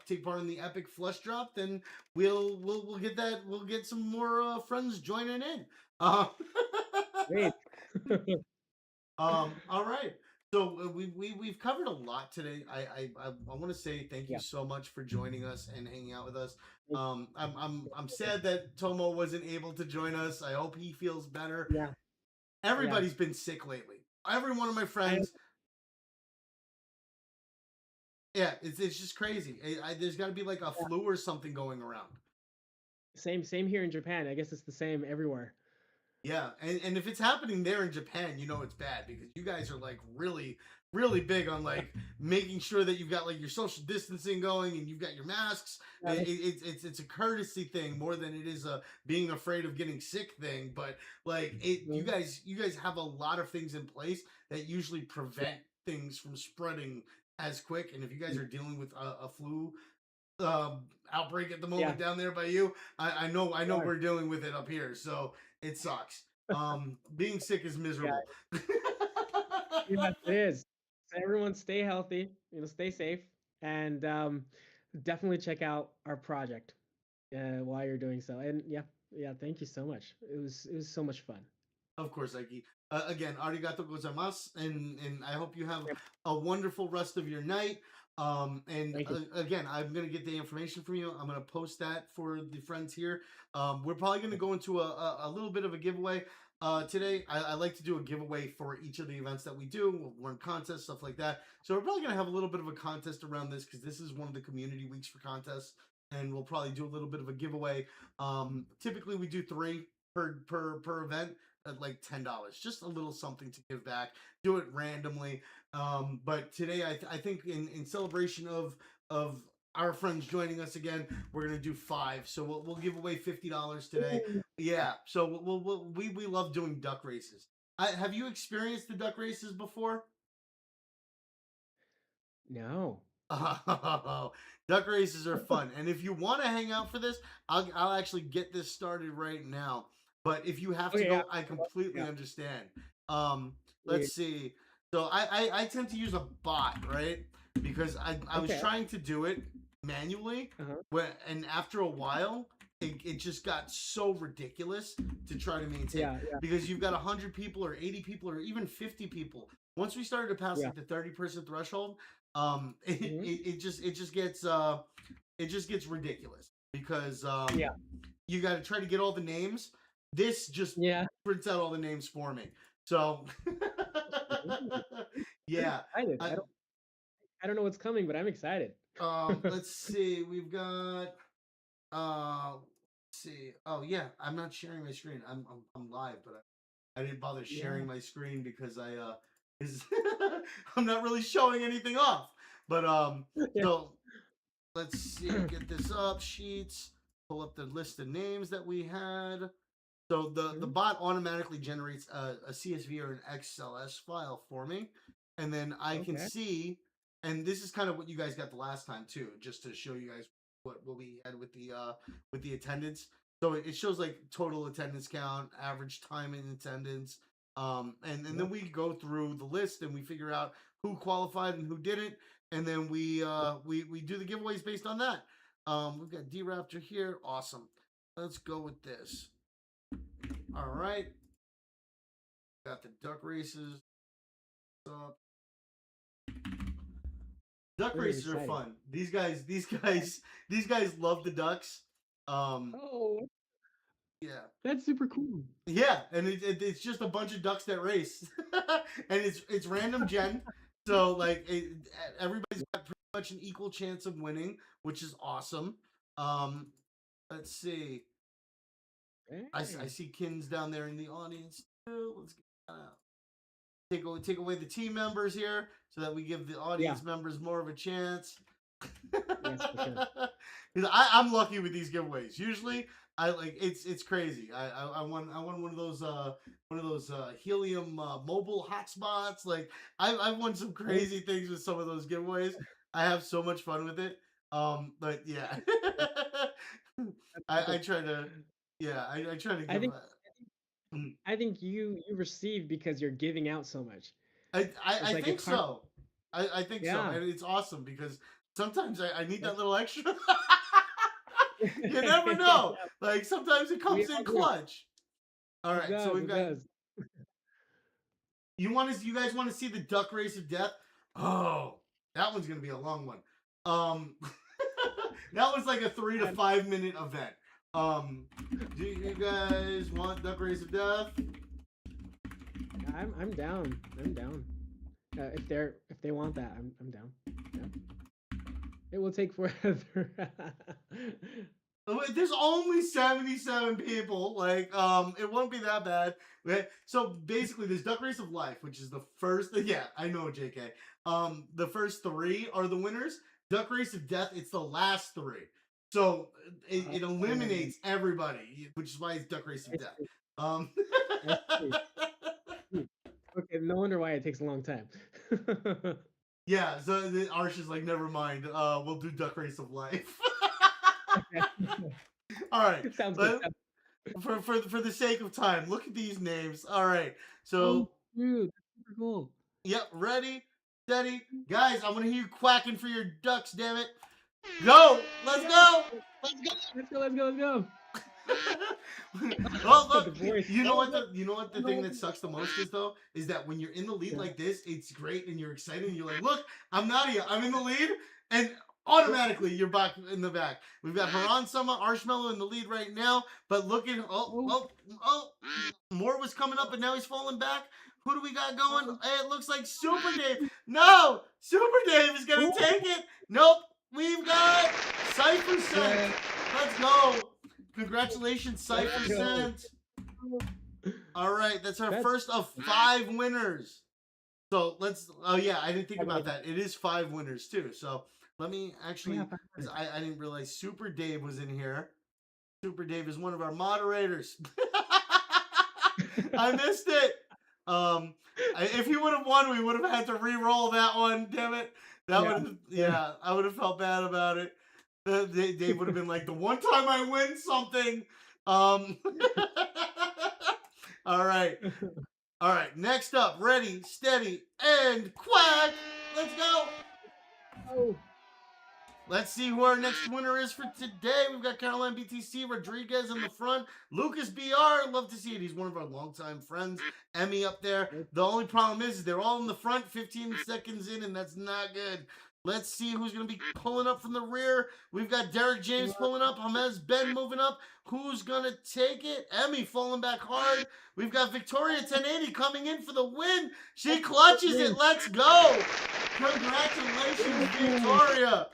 take part in the epic flush drop, then we'll get that. We'll get some more friends joining in. Uh, Great. all right. So we've covered a lot today. I want to say thank you Yeah. so much for joining us and hanging out with us. Thank I'm sad that Tomo wasn't able to join us. I hope he feels better. Yeah. Yeah. Everybody's been sick lately. Every one of my I friends. Yeah, it's just crazy. There's got to be like a yeah. flu or something going around. Same here in Japan. I guess it's the same everywhere. Yeah, and if it's happening there in Japan, you know it's bad because you guys are like really, really big on like making sure that you've got like your social distancing going and you've got your masks. Yeah, It's a courtesy thing more than it is a being afraid of getting sick thing. But like mhm, you guys have a lot of things in place that usually yeah, prevent things from spreading as quick. And if you guys mm, are dealing with a flu outbreak at the yeah, moment down there by you. I know sure. we're dealing with it up here, so it sucks. Being sick is Yeah, miserable. yes, it is. So everyone stay healthy, stay safe, and definitely check out our project while you're doing so. And yeah, yeah, thank you so much. It was so much fun. Of course, Aiki. Again, arigato gozaimasu, and I hope you have Yep, a wonderful rest of your night. And thank you. again, I'm gonna get the information from you. I'm gonna post that for the friends here. We're probably gonna Yeah, go into a little bit of a giveaway. Today, I like to do a giveaway for each of the events that we do. We'll run contests, stuff like that. So we're probably gonna have a little bit of a contest around this because this is one of the community weeks for contests, and we'll probably do a little bit of a giveaway. Typically, we do three per event at like $10, just a little something to give back. Do it randomly. But today, I think in celebration of our friends joining us again, we're gonna do five. So we'll give away $50 today. Ooh. Yeah. So we love doing duck races. Have you experienced the duck races before? No. Oh, duck races are fun. And if you want to hang out for this, I'll actually get this started right now. But if you have to Okay, yeah. go, I completely Yeah. understand. Yeah. Let's see. So I tend to use a bot, right? Because I was Okay. trying to do it manually, Uh-huh. and after a while, it just got so ridiculous to try to maintain Yeah, yeah. because you've got 100 people or 80 people or even 50 people. Once we started to pass Yeah. like the 30-person threshold, Hmm. it just gets ridiculous because Yeah. you got to try to get all the names. This just Yeah. prints out all the names for me. So Ooh, I'm yeah, excited. I, I don't know what's coming, but I'm excited. let's see. We've got let's see. Oh yeah, I'm not sharing my screen. I'm live, but I didn't bother Yeah. sharing my screen because is I'm not really showing anything off. But Yeah. so let's see, get this up, sheets, pull up the list of names that we had. So the Mhm. bot automatically generates a CSV or an XLS file for me, and then I can Okay. see. And this is kind of what you guys got the last time too, just to show you guys what we had with the attendance. So it shows like total attendance count, average time in attendance, and Yep. then we go through the list and we figure out who qualified and who didn't, and then we do the giveaways based on that. We've got D Raptor here, awesome. Let's go with this. All right, got the duck races up. Duck Very races are exciting. fun. These guys love the ducks. Um, Oh. Yeah. That's super cool. Yeah, and it's just a bunch of ducks that race, and it's random gen, so like everybody's got pretty much an equal chance of winning, which is awesome. Um, let's see, I Hey. see Kins down there in the audience too. Let's get take away the team members here so that we give the Yeah. audience members more of a chance. Yes, for sure. I'm lucky with these giveaways. Usually, I like it's crazy. I won one of those helium mobile hotspots. Like I've won some Oh, crazy things with some of those giveaways. I have so much fun with it. But yeah, that's I cool. try to I try to I give. think I think you receive because you're giving out so much. It's I like a think karma. so. I think so, Yeah. and it's awesome because sometimes I need that That's little extra. You never know. yeah, Like sometimes it we comes in all do. clutch. All It right, so does, we've it got does. you guys want to see the duck race of death? Oh, that one's gonna be a long one. Um, that was like a 3 to 5 minute event. Do you guys want duck race of death? I'm down. I'm down. If they want that, I'm down. Yeah. It will take forever. There's only 77 people. Like, it won't be that bad. Right? So basically, there's Duck Race of Life, which is the first. Yeah, I know, JK. The first three are the winners. Duck Race of Death, it's the last three. So it Oh, eliminates everybody, which is why it's Duck Race I of Death. see. Um, I see. Hmm. Okay, no wonder why it takes a long time. yeah, so the Arsh is like, never mind. We'll do Duck Race of Life. Okay. All right. Sounds good. Let, for the sake of time, look at these names. All right, Oh, so dude, that's super cool. yep, ready, steady, guys. I want to hear you quacking for your ducks. Damn it, go! Let's Yeah. go! Let's go! Let's go, let's go, let's go. Well, The look, voice. you know Oh, what the thing that sucks the most is though is that when you're in the lead yeah. like this, it's great and you're excited and you're like, look, I'm Nadia, I'm in the lead, and Yeah. automatically you're back in the back. We've got Haran Sama, Arshmallow in the lead right now, but looking, Oh, more was coming up, and now he's falling back. Who do we got going? oh, It looks like Super Dave. No, Super Dave is gonna oh. take it. Nope, we've got Cypher Scent. Yeah. Let's go. Congratulations, Let's Cypher go. Scent. All right, that's our That's first of 5 winners. So let's. Oh yeah, I didn't think I about like that. It is 5 winners too. So let me yeah, actually, because 500. I didn't realize Super Dave was in here. Super Dave is one of our moderators. I missed it. If he would have won, we would have had to re-roll that one. Damn it. That Yeah, would, yeah. yeah, I would have felt bad about it. Dave would have been like, the one time I win something. Um, all right. All right. Next up, ready, steady, and quack. Let's go. Oh, Let's see who our next winner is for today. We've got Caroline BTC Rodriguez in the front. Lucas BR, love to see it. He's one of our longtime friends. Emmy up there. that's The only problem is they're all in the front 15 seconds in, and that's not good. Let's see who's going to be pulling up from the rear. We've got Derek James pulling up. Hamez Ben moving up. Who's going to take it? Emmy falling back hard. We've got Victoria 1080 coming in for the win. She clutches it. Let's go. Congratulations, Victoria.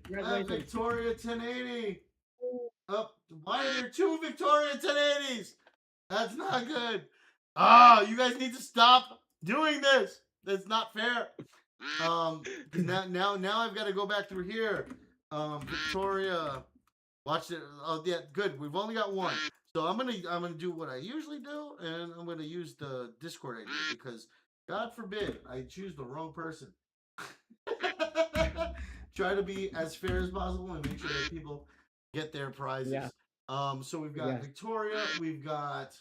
congratulations. Victoria 1080. Up. Why are there 2 Victoria 1080s? That's not good. Ah, you guys need to stop doing this. That's not fair. Because now I've got to go back through here. Victoria, watch it. Oh yeah, good. We've only got 1. So I'm gonna do what I usually do, and I'm gonna use the Discord ID because God forbid I choose the wrong person. Try to be as fair as possible and make sure that people get their Yeah, prizes. So we've got yes. Victoria, we've got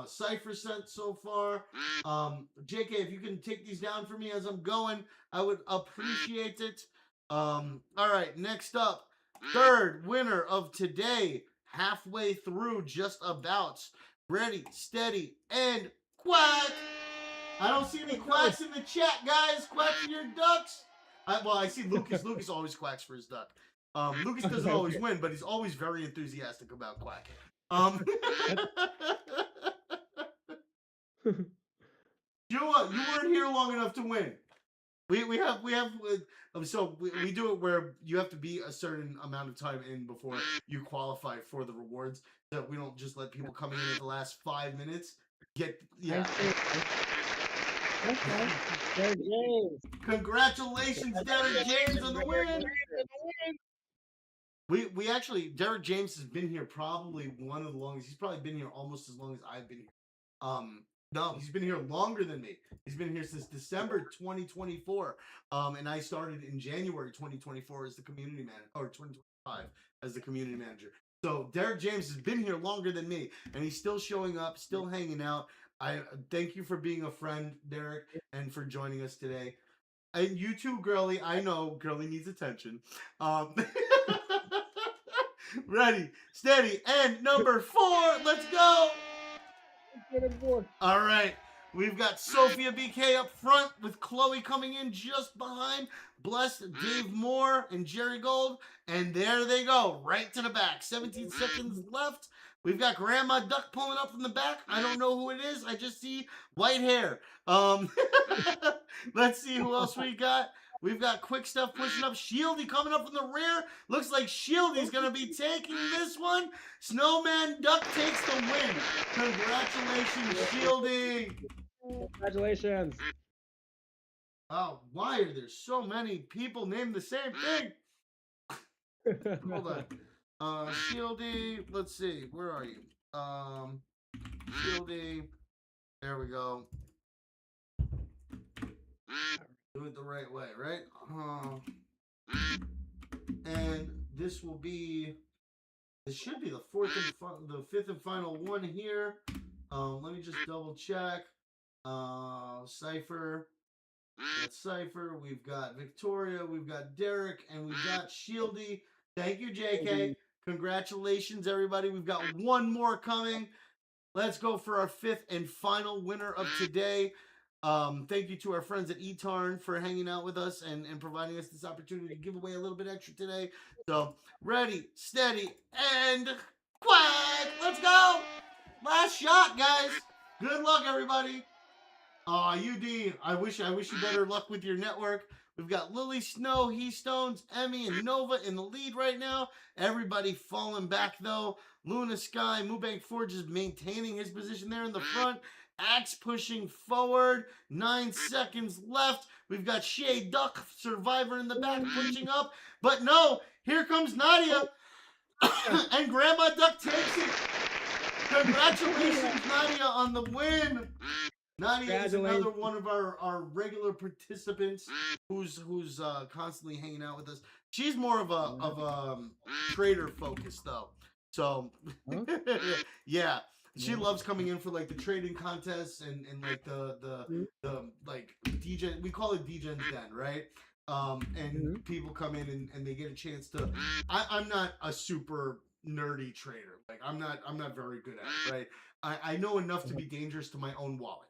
Cypher sent so far. JK, if you can take these down for me as I'm going, I would appreciate it. All right, next up, third winner of today, halfway through, just about. Ready, steady, and quack! I don't see any quacks in the chat, guys. Quack for your ducks. I see Lucas. Lucas always quacks for his duck. Lucas doesn't Okay, always okay. win, but he's always very enthusiastic about quacking. Um, you know what? You weren't here long enough to win. We do it where you have to be a certain amount of time in before you qualify for the rewards. So we don't just let people coming in at the last 5 minutes get I yeah. see. Okay. Derek James. Congratulations, Derek James, on the win. Congratulations. We actually Derek James has been here probably one of the longest. He's probably been here almost as long as I've been here. No, he's been here longer than me. He's been here since December 2024. And I started in January 2024 as the community manager, or 2025 as the community manager. So Derek James has been here longer than me, and he's still showing up, still hanging out. I thank you for being a friend, Derek, and for joining us today. And you too, girly. I know girly needs attention. Um, ready, steady, and number 4. Let's go. All right. We've got Sophia BK up front with Chloe coming in just behind. Blessed, Dave Moore, and Jerry Gold. And there they go, right to the back. 17 seconds left. We've got Grandma Duck pulling up from the back. I don't know who it is. I just see white hair. Let's see who else we got. We've got Quick Stuff pushing up. Shieldy coming up from the rear. Looks like Shieldy's going to be taking this one. Snowman Duck takes the win. Congratulations, Shieldy. Congratulations. Oh, why are there so many people named the same thing? Hold on. Shieldy, let's see. Where are you? Shieldy. There we go. Do it the right way, right? And this will be. This should be the fifth and final one here. Let me just double check. Cypher. That's Cypher. We've got Victoria. We've got Derek, and we've got Shieldy. Thank you, JK. Congratulations, everybody. We've got one more coming. Let's go for our 5th and final winner of today. Thank you to our friends at Etarn for hanging out with us and providing us this opportunity to give away a little bit extra today. So, ready, steady, and quack! Let's go! Last shot, guys. Good luck, everybody. UD, I wish you better luck with your network. We've got Lily Snow, He Stones, Emmy, and Nova in the lead right now. Everybody falling back, though. Luna Sky, Moobank Forge is maintaining his position there in the front. Axe pushing forward. 9 seconds left. We've got Shay Duck, Survivor in the back, pushing up. But no, here comes Nadia. And Grandma Duck takes it. Congratulations, Nadia, on the win. Nadia is another one of our regular participants who's constantly hanging out with us. She's more of a trader focus though. So yeah, she loves coming in for like the trading contests and like the like DJ. We call it DJ's Den, right? And people come in and they get a chance to. I'm not a super nerdy trader. Like I'm not very good at it, right? I know enough to be dangerous to my own wallet.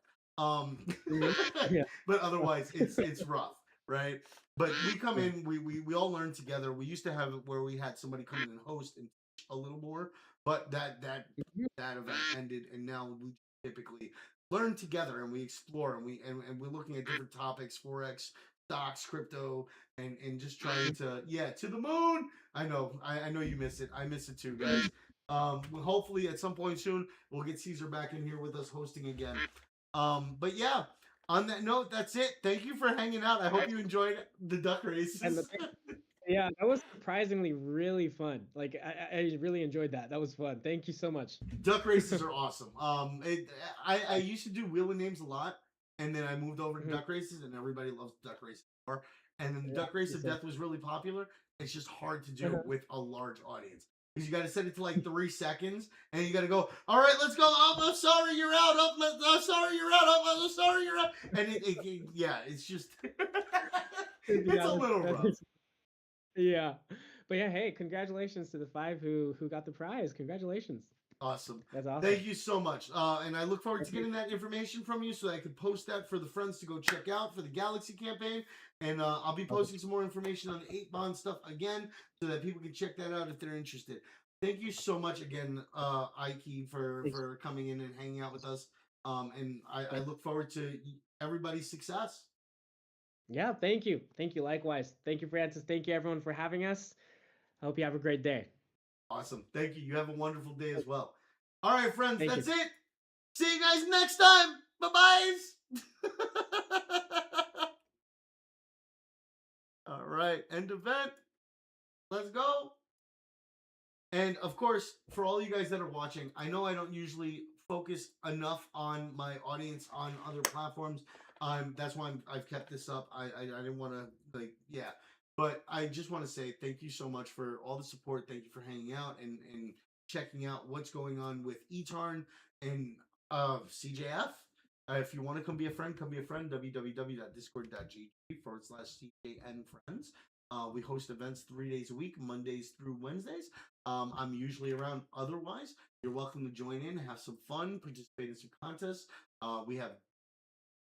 Yeah. But otherwise it's rough, right? But we come in, we all learn together. We used to have it where we had somebody come in and host and teach a little more, but that event ended, and now we typically learn together and we explore and we're looking at different topics, forex, stocks, crypto, and just trying to to the moon. I know you miss it. I miss it too, guys. Hopefully at some point soon we'll get Caesar back in here with us hosting again. But yeah, on that note, that's it. Thank you for hanging out. I hope you enjoyed the duck races. Yeah, that was surprisingly really fun. Like I really enjoyed that. That was fun. Thank you so much. Duck races are awesome. I used to do wheel and names a lot, and then I moved over to duck races, and everybody loves duck races more. And then Duck Race of Death was really popular. It's just hard to do with a large audience. Because you got to set it to like 3 seconds, and you got to go, all right, let's go. Oh, I'm sorry, you're out. Oh, sorry, you're out. Oh, I'm sorry, you're out. And it's just, it's a little rough. Yeah. But yeah, hey, congratulations to the 5 who got the prize. Congratulations. Awesome. That's awesome. Thank you so much. And I look forward to getting that information from you so that I can post that for the friends to go check out for the Galaxy campaign. And I'll be posting some more information on the 8 bond stuff again so that people can check that out if they're interested. thank you so much again, Ike, Thank you. for coming in and hanging out with us. And I Thank- look forward to everybody's success. Yeah, thank you. Thank you. Likewise. Thank you, Francis. Thank you, everyone, for having us. I hope you have a great day. Awesome. Thank you. You have a wonderful day as well. All right, friends, Thank you. that's it. See you guys next time. Bye byes. All right, end event. Let's go. And of course, for all you guys that are watching, I know I don't usually focus enough on my audience on other platforms. That's why I've kept this up. I didn't want to yeah, but I just want to say thank you so much for all the support. Thank you for hanging out and checking out what's going on with Etarn and CJF. If you want to come be a friend, come be a friend. www.discord.gg/CJN Friends. We host events 3 days a week, Mondays through Wednesdays. I'm usually around otherwise. You're welcome to join in, have some fun, participate in some contests. We have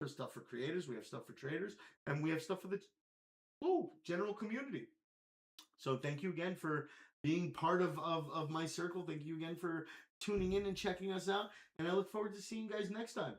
stuff for creators, we have stuff for traders, and we have stuff for the general community. So thank you again for being part of my circle. Thank you again for tuning in and checking us out. And I look forward to seeing you guys next time.